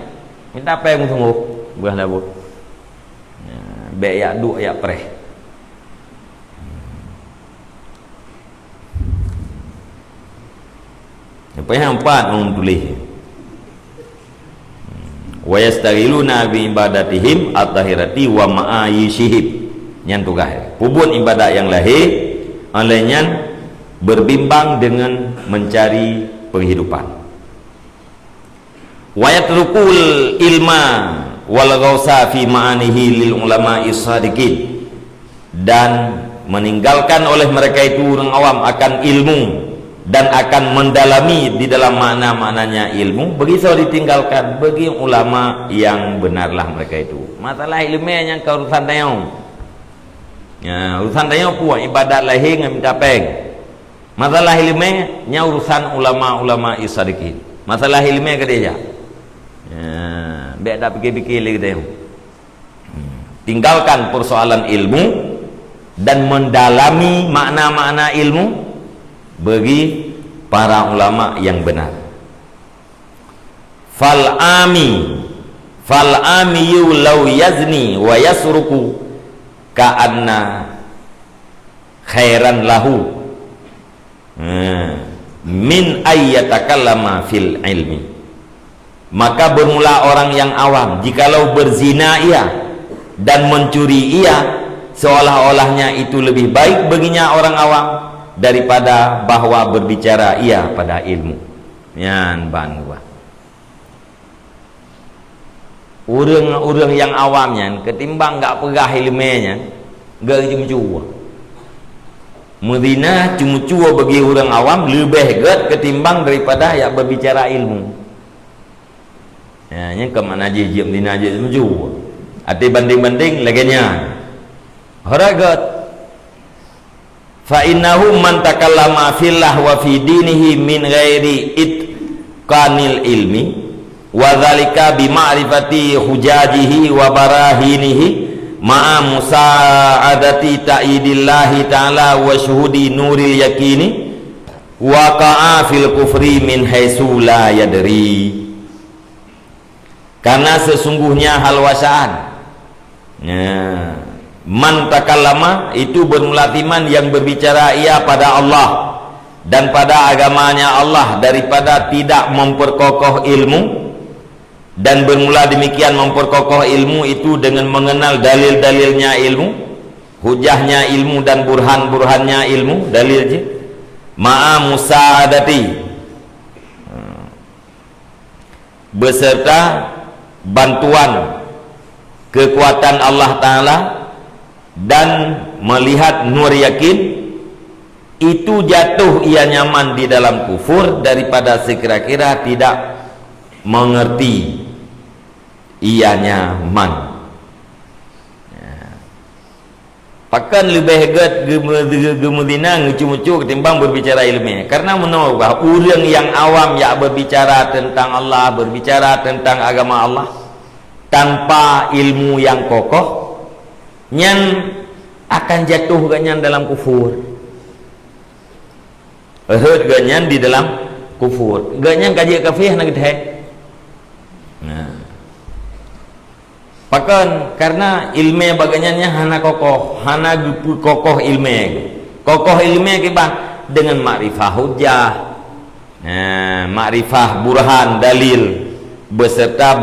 minta apa yang sungguh buah dah bu. Baik ya duk ya preh. Apa yang empat orang tulis. Wa yastaghiluna bi ibadatihim at-tahirati wa ma'ayishihim. Yang tugas. Pubun ibadat yang lahir olehnya berbimbang dengan mencari penghidupan. Wa yatrukul ilma wal ghausa fi ma'anihi lil ulama'i shadiqin. Dan meninggalkan oleh mereka itu orang awam akan ilmu dan akan mendalami di dalam makna-maknanya ilmu, begitu ditinggalkan bagi ulama yang benarlah mereka itu. Masalah ilmiahnya ke urusan tayong. Urusan tayong puak ibadat lahir dengan minta peng. Masalah ilmiahnya urusan ulama-ulama isadikin. Masalah ilmiah ke dia. Biar tak fikir-fikir lagi tayong. Tinggalkan persoalan ilmu dan mendalami makna-makna ilmu bagi para ulama yang benar. Fal'ami law yazni wa yasruku ka'anna khairan lahu min ayyatakallama fil ilmi. Maka bermula orang yang awam, jikalau berzina ia dan mencuri ia, seolah-olahnya itu lebih baik baginya orang awam daripada bahwa berbicara ia pada ilmu. Yan ban gua. Orang-orang yang awamnya ketimbang enggak pegah ilmunya, enggak cuma-cuma. Medina cuma-cuma bagi orang awam lebih get ketimbang daripada yang berbicara ilmu. Ya, nya ke mana je Medina je cuma-cuma. Ati banding-banding laginya. Haragat fa innahu man takallama fillah wa fi dinihi min ghairi itqanil ilmi wa dzalika bi ma'rifati hujajihi wa barahinihi ma'a musa'adati ta'idillahi ta'ala wa syuhudi nuril yakini wa qa'a fil kufri min haitsu la yadri. Karena sesungguhnya hal wasaan man takallama itu bermulatiman yang berbicara ia pada Allah dan pada agamanya Allah daripada tidak memperkokoh ilmu, dan bermula demikian memperkokoh ilmu itu dengan mengenal dalil-dalilnya ilmu, hujahnya ilmu dan burhan-burhannya ilmu, dalil je ma'a musa'adati beserta bantuan kekuatan Allah Ta'ala dan melihat nur yakin, itu jatuh ia nyaman di dalam kufur daripada sekira-kira tidak mengerti ia nyaman. Pakan lebih hebat gemudina ngucu-ngucu ketimbang berbicara ilmiah. Karena menurut orang yang awam yang berbicara tentang Allah, berbicara tentang agama Allah tanpa ilmu yang kokoh, nyan akan jatuh ganyan dalam kufur. Ganyan di dalam kufur. Ganyan kaji kafir nak dah. Pakan karena ilmu baganyannya hana kokoh ilmu. Kokoh ilmu kiban dengan makrifah hujjah, makrifah burhan dalil beserta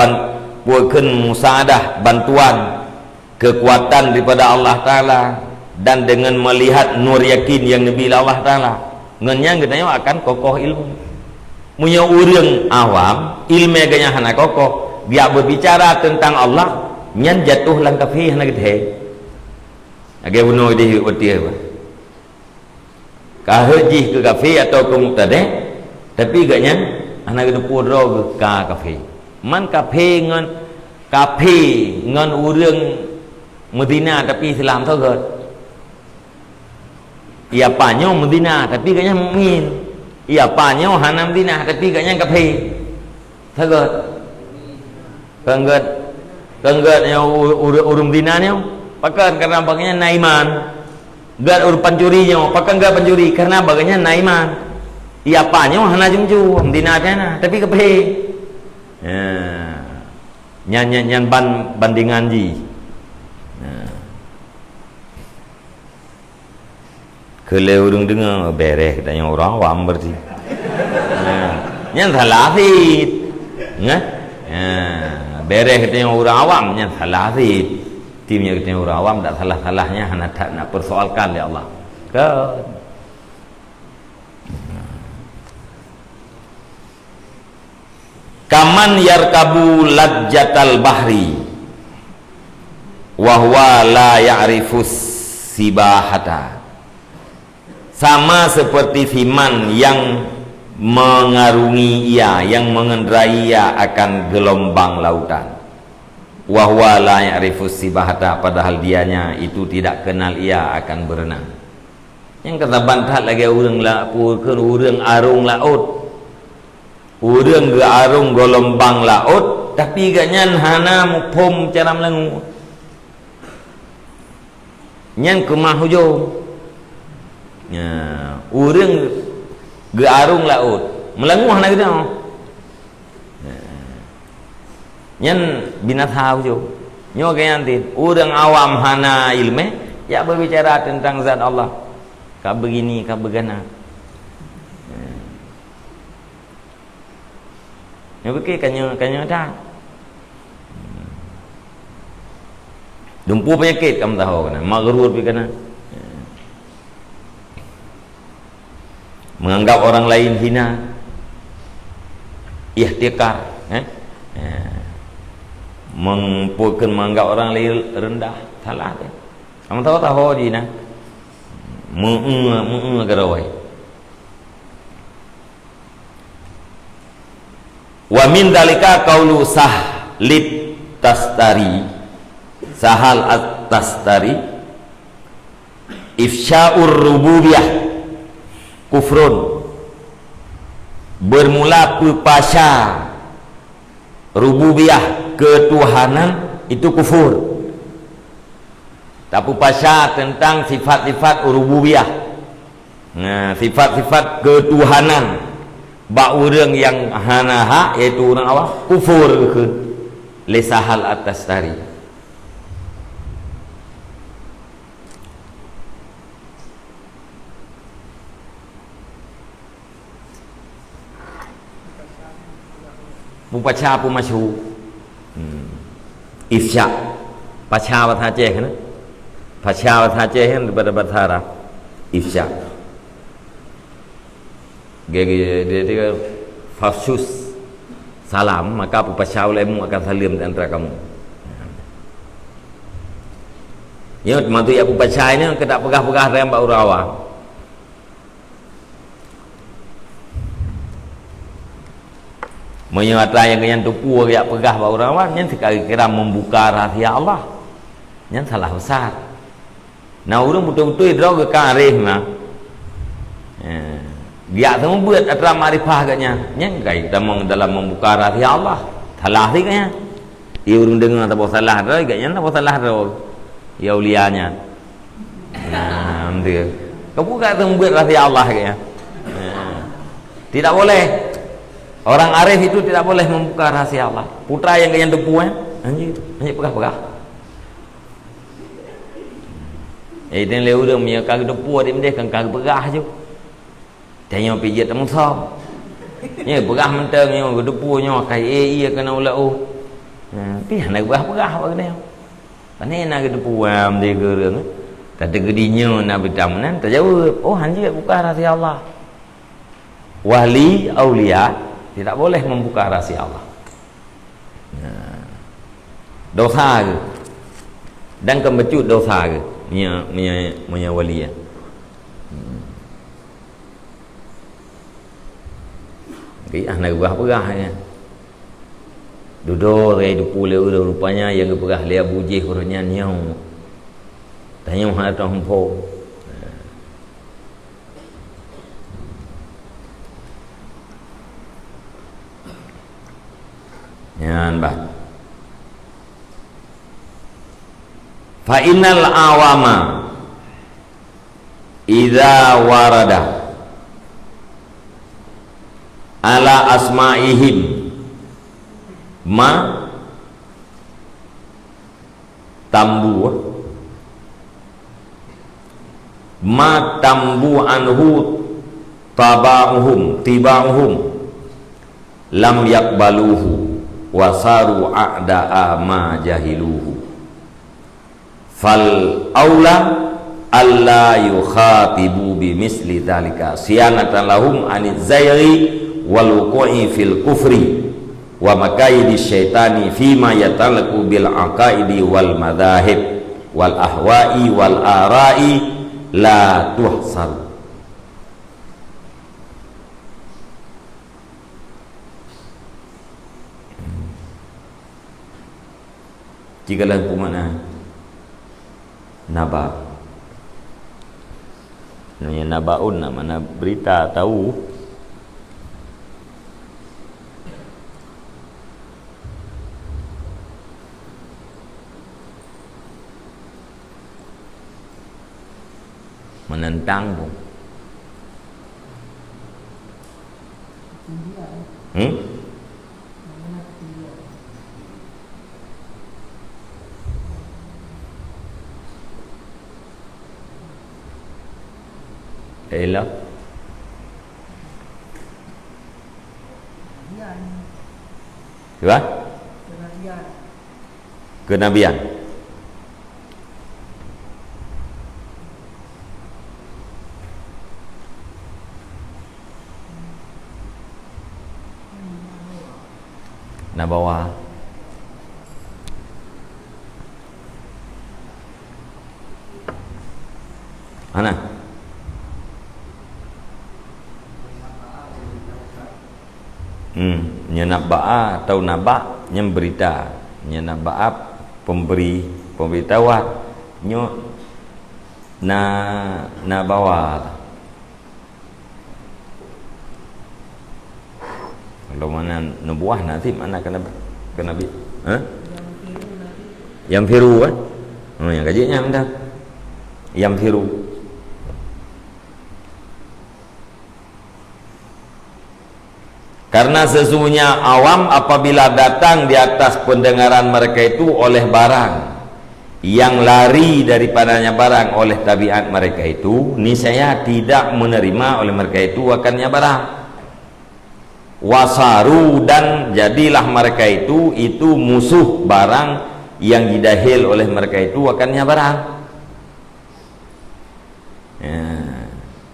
bukan musaadah bantuan kekuatan daripada Allah Ta'ala dan dengan melihat nur yakin yang Nabi Allah Ta'ala ngenyang katanya akan kokoh ilmu. Punya orang awam ilmu agaknya hana kokoh, dia berbicara tentang Allah nyan jatuh lang kafir hana gede agak bunuh dia utia apa kahajih ke kafir atau ke muqtadi, tapi agaknya hana gede pudro ke kafir man kafir ngan orang Medina tapi Islam tau gak? Ia panyo Medina tapi gaknya mukmin. Ia panyo hana Medina tapi gaknya kafir. Tau gak? Kan gak? Kenggatnya urung dinanya, pakan karena bagainya naiman. Gat urung pencurinya, pakan gat pencuri karena bagainya naiman. Iya apanya hana jumju, dinanya tapi kepe. Nyan bandingan ji. Kalau urung dengar beres katanya orang awam berarti. Nyan salah fit. Beres katanya orang awam, nyan salah fit. Timnya katanya orang awam tak salah-salahnya hanya tak nak persoalkan oleh Allah. Kan. Kaman yarkabu lajjatal bahri wa huwa la ya'rifus sibahata. Sama seperti firman yang mengarungi ia, yang mengendarai ia akan gelombang lautan. Wa huwa la ya'rifus sibahata, padahal dianya itu tidak kenal ia akan berenang. Yang kata bantat lagi urang la purkeun urang arung laut. Urang ge arung gelombang laut tapi ganyan hana mupom cara melengu. Nyan kemah hujung. Urang ge arung laut melengu hana gitu. Nyan binatha hujung. Nyo ganyan urang awam hana ilmu ya berbicara tentang zat Allah. Ka begini, ka begana. Nyo fikir kanya dah. Dumpu penyakit kamu tahu kan? Maghrur pi kana. Menganggap orang lain hina. Ihtikar, menganggap orang lain rendah, salah dia. Kamu tahu je nah. Garawai. Wa min dalika qaulu Sahlit Tastari, Sahal At-Tastari, ifsya'ur rububiyah kufrun, bermula pepasya rububiyah ketuhanan itu kufur. Tapi pasya tentang sifat-sifat rububiyah, sifat-sifat ketuhanan ba urang yang hanaha iaitu urang awam kufur ke lesahal atas tari. Pupacha pumashu ifsya pacha wa tha che kan pacha wa tha che hen daripada bahasa Arab ifsya. Dia fasus salam, maka pupasya ulemu akan salim di antara kamu. Ya, mantu ya pupasya ini kedak pegah-pegah rem ba urawa. Menyata yang kenyan tupu ya pegah ba urawa, nyen sekali kira membuka rahasia Allah. Nyen salah besar. Nah, urang betul-betul draw ke kareh mah. Dia tu membuat atra marifah agaknya nyengai dalam membuka rahasia Allah salah agaknya ia urung dengar tak salah dah agaknya tak salah dah ya ulianya dia kau buka tu membuat rahasia Allah agaknya tidak boleh orang arif itu tidak boleh membuka rahasia Allah. Putra yang kaya tepu anjir pegah-pegah itu yang lewat dia kagak tepu dia kagak pegah je. Tanya pijat tak musam. Nya pegah mentang nya gedepunya kai ia kena ulau. Pi nak pegah bagni. Pane nak gedepu am dia gereng. Tak gedinya nak bidamnan tak jawab. Oh hanji buka rahasia Allah. Wali aulia tidak boleh membuka rahasia Allah. Dosa ke? Dan kemecut dosa ke? Nya wali ya. Anak pegah ya. Duduk rai dupu le rupanya yang pegah le bujih orangnya nyau. Tanya hal tu hampo. Nyan bah. fa innal awama idza warada ala asma'ihim ma tambu anhu tiba'uhum lam yakbaluhu wasaru a'da'a ma jahiluhu fal aula alla yukhatibu bimisli dhalika siyanatan lahum anil zairi wal wuqu'i fil kufri wa makaidi syaitani fima yatalaku bil aqaidi wal madahib wal ahwa'i wal ara'i la tuhsar. Jika lagu mana naba namanya nabaun, mana berita tahu. Menentang pun. Elok. Apa? Kenabian. Nabawa. Mana? Nyenaba'a atau naba nyem berita, nyenaba'a pemberitahuan nyo nabawa. Kalau mana nubuah nanti mana kena bi? Yang firu kan? Oh, yang kajinya anda. Yang firu. Karena sesungguhnya awam apabila datang di atas pendengaran mereka itu oleh barang yang lari daripadanya barang oleh tabiat mereka itu, niscaya tidak menerima oleh mereka itu akannya barang. Wasaru, dan jadilah mereka itu musuh barang yang didahil oleh mereka itu akannya barang.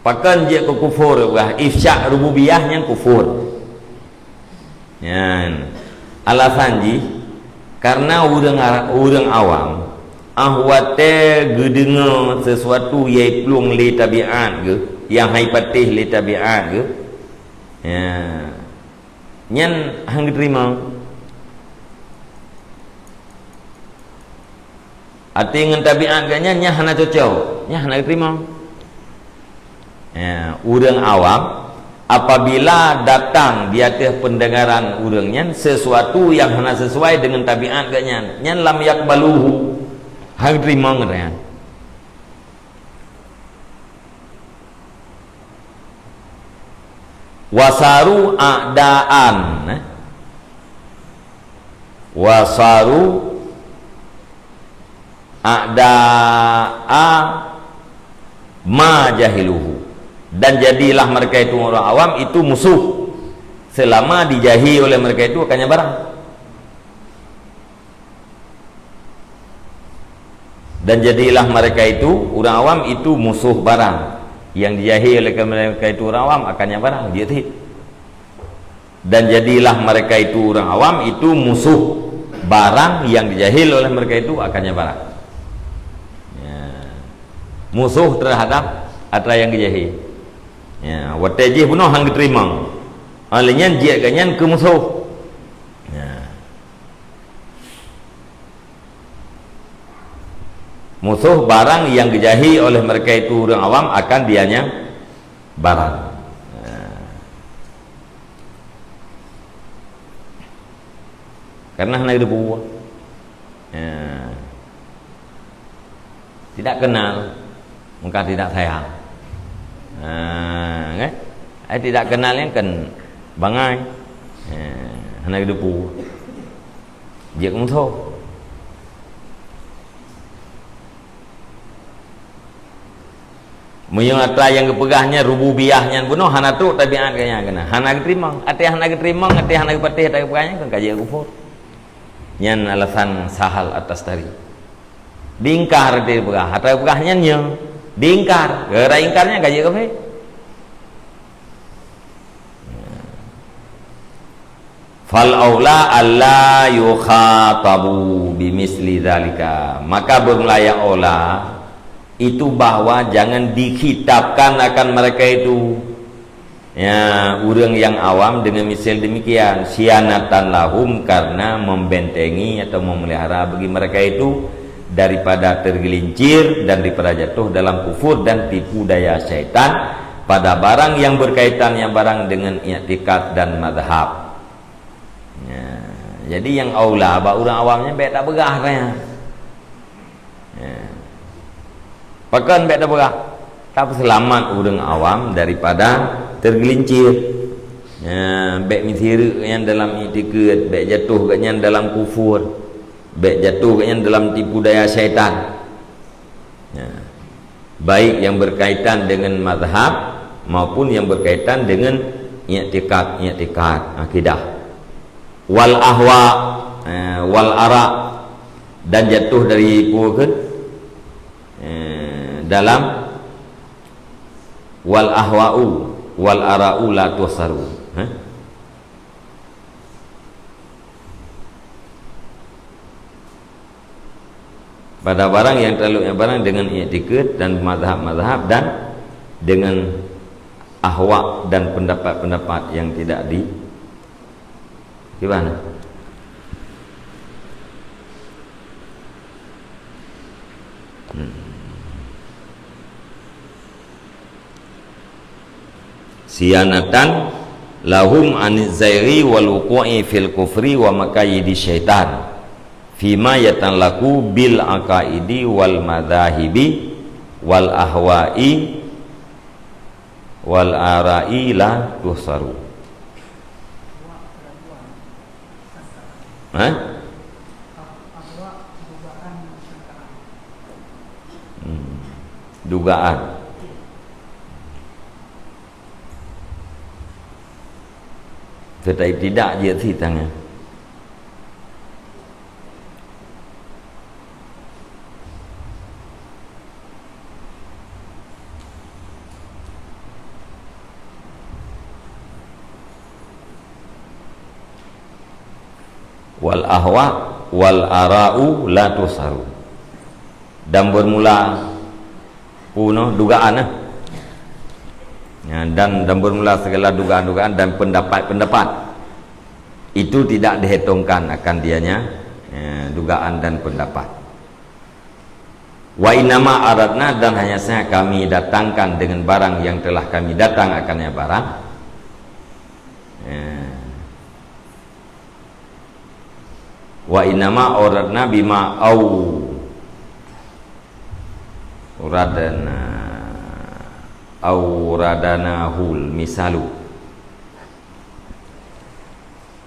Pakan je ke kufur, ifsya rububiyahnya kufur. Alasan ji karena urang awam ahwate gedenga sesuatu yai plung li tabiat ke yang hai patih li tabiat ke nyan hang diterima ati ngan tabiat ke nya hana cocok nya hana diterima. Urang awam apabila datang di atas pendengaran urangnya sesuatu yang hana sesuai dengan tabiat ganya nyan lam yakbaluhu hang terima ngerian. Wasaru a'daan wasaru a'da'a ma jahiluhu, dan jadilah mereka itu orang awam itu musuh selama dijahi oleh mereka itu akannya barang. Dan jadilah mereka itu orang awam itu musuh barang yang dijahi oleh mereka itu orang awam akannya barang dia tidak. Dan jadilah mereka itu orang awam itu musuh barang yang dijahil oleh mereka itu akannya barang. Musuh terhadap apa yang dijahi. Watajih puno hang diterima. Alenya dia ganyan ke musuh. Musuh barang yang dijahi oleh mereka itu orang awam akan dianya barang. Karena hendak dibuat. tidak kenal, maka tidak sayang. Kan? Tidak kenal yang kan bangai, anak depu, dia cũng thôi. Menyata yang kepegahnya rububiyahnya bunuh hana tu tabiat kanya kena hana keterima hana keterima hana kepatih tak kepegahnya kan kaji kufur nyan alasan sahal atas tadi diingkar di pegah atau pegahnya nya diingkar gara ingkarnya kaji kafir fal aula alla yukhatabu bimisli dzalika, maka bermelayak aula itu bahwa jangan dikhitabkan akan mereka itu ya orang yang awam dengan misal demikian syianatan lahum, karena membentengi atau memelihara bagi mereka itu daripada tergelincir dan daripada jatuh dalam kufur dan tipu daya syaitan pada barang yang berkaitannya barang dengan i'tikad dan mazhab. Ya, jadi yang aula orang awamnya baik tak begah ya. Pakan baik tak begah, tak selamat orang awam daripada tergelincir. Baik mithira yang dalam i'tikad, baik jatuh yang dalam kufur, baik jatuh yang dalam tipu daya syaitan. Baik yang berkaitan dengan mazhab maupun yang berkaitan dengan i'tikad akidah. Wal ahwa wal ara, dan jatuh dari pukul dalam wal ahwa'u wal ara'u la tusaru. Pada barang yang terlalu barang dengan i'tikad dan mazhab-mazhab dan dengan ahwa dan pendapat-pendapat yang tidak di gimana? Sianatan lahum aniz zairi wal wuqu'i fil kufri wa makayidi syaitan fima yatalaku bil aqaidi wal madhahibi wal ahwa'i wal ara'i la tusaru. Dugaan. Tetapi tidak dia si tangan. Wal ahwa wal ara'u la tusaru, dan bermula puno dugaan dan bermula segala dugaan-dugaan dan pendapat-pendapat itu tidak dihitungkan akan dianya dugaan dan pendapat. Wa inama aradna, dan hanya saja kami datangkan dengan barang yang telah kami datang akannya barang. Wa inama aradna bima au radana hul misalu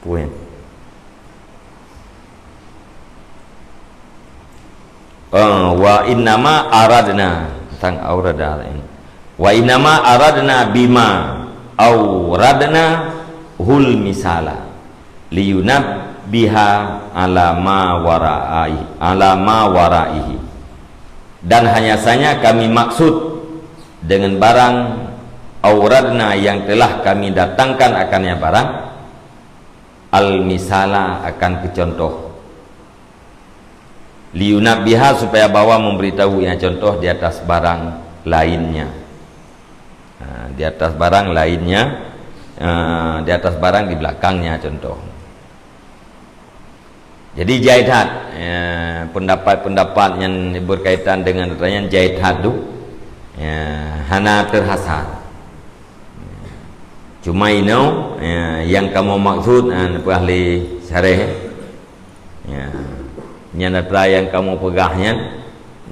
puan wa innama aradna tang aurada ini wa innama aradna bima auradna hul misala liyunab biha ala ma waraihi, dan hanya saja kami maksud dengan barang auradna yang telah kami datangkan akannya barang al misala akan kecontoh, liyunabbiha supaya bawa memberitahu yang contoh di atas barang lainnya, di atas barang lainnya, di atas barang di belakangnya contoh. Jadi jaithad, pendapat-pendapat yang berkaitan dengan pertanyaan jaithad itu hana terhasar. Cuma ini yang kamu maksud ahli syarih yang yang kamu pegahnya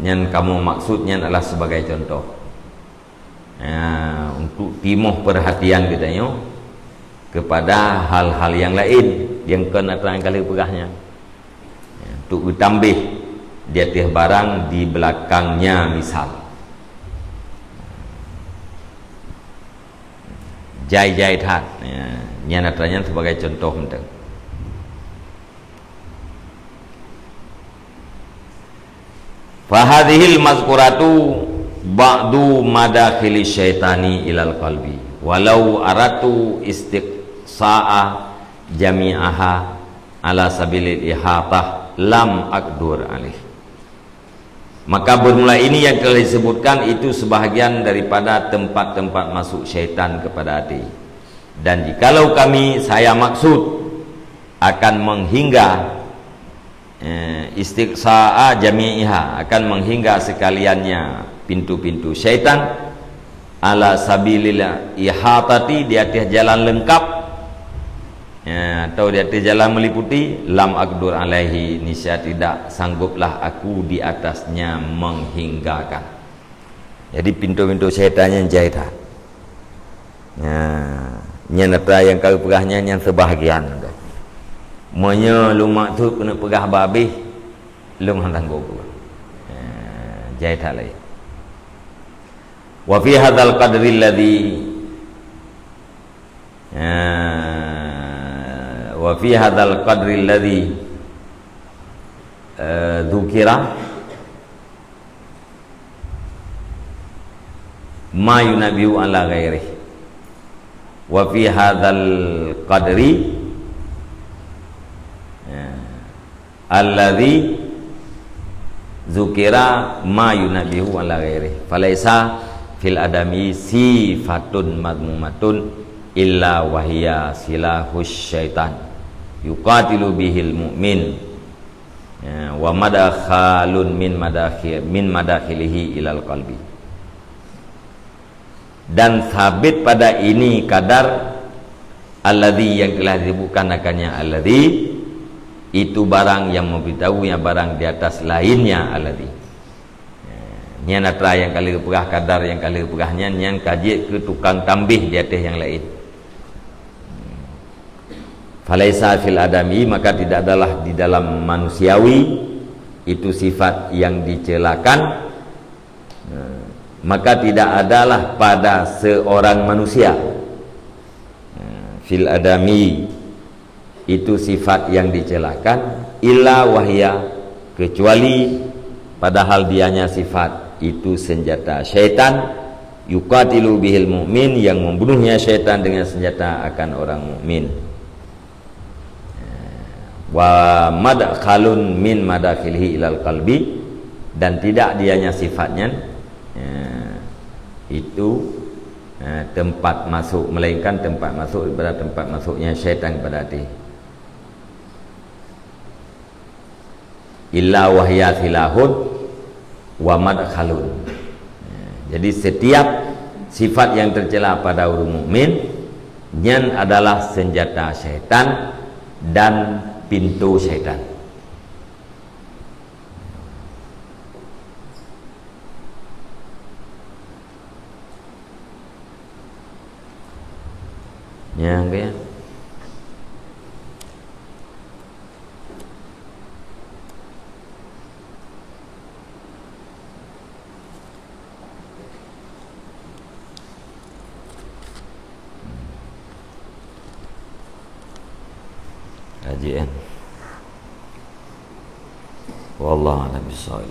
yang kamu maksudnya adalah sebagai contoh untuk timuh perhatian katanya kepada hal-hal yang lain yang kena terang kali pegahnya, untuk ditambah di atas barang di belakangnya, misal jai-jai that yang terangnya sebagai contoh menteng. Fahadhil mazkuratu ba'du madakhili syaitani ilal qalbi walau aratu istiqsa'a jami'aha ala sabilil ihatah lam aqdur alih. Maka bermula ini yang telah disebutkan itu sebahagian daripada tempat-tempat masuk syaitan kepada hati, dan jikalau saya maksud akan menghingga istiqsa'a jami'iha, akan menghingga sekaliannya pintu-pintu syaitan ala sabilil ihatati, di atas jalan lengkap atau di atas jalan meliputi, lam aqdur alaihi, niscaya tidak sangguplah aku di atasnya menghinggakan. Jadi pintu-pintu syaitannya jahitan nyenata yang kau pegahnya yang sebahagian monya lu maksud kena pegah babih lu hantar gogo jahitan lain. Wa fi hadzal qadri alladhi wa fi hadzal qadri alladhi dzukira ma yunabiu ala ghairihi wa fi hadzal qadri alladhi dzukira ma yunabiu ala ghairihi falaisa fil adami sifatun madmumatun illa wahiyya silahus syaitan yuqatilu bihil mu'min wa madakhalun min madakhilihi ilal qalbi. Dan sabit pada ini kadar alladhi yang telah disebutkan akannya alladhi itu barang yang memberitahunya barang di atas lainnya alladhi. Nyan atra yang kali pegah kadar yang kali pegahnya nyan kaji ke tukang tambih di atas yang lain. Falaisa fil adami, maka tidak adalah di dalam manusiawi itu sifat yang dicelakan, maka tidak adalah pada seorang manusia fil adami itu sifat yang dicelakan illa wahya, kecuali padahal dianya sifat itu senjata syaitan yuqatilu bihil mu'min, yang membunuhnya syaitan dengan senjata akan orang mukmin. Wa madkhalun min madakhilihi ilal qalbi, dan tidak dianya sifatnya itu tempat masuk, melainkan tempat masuk daripada tempat masuknya syaitan kepada hati. Illa wahya silahun wa madkhalun. Jadi setiap sifat yang tercela pada orang mukmin nyan adalah senjata syaitan dan pintu syaitan. Yang ke kajian. Wallahu a'lam bishawab.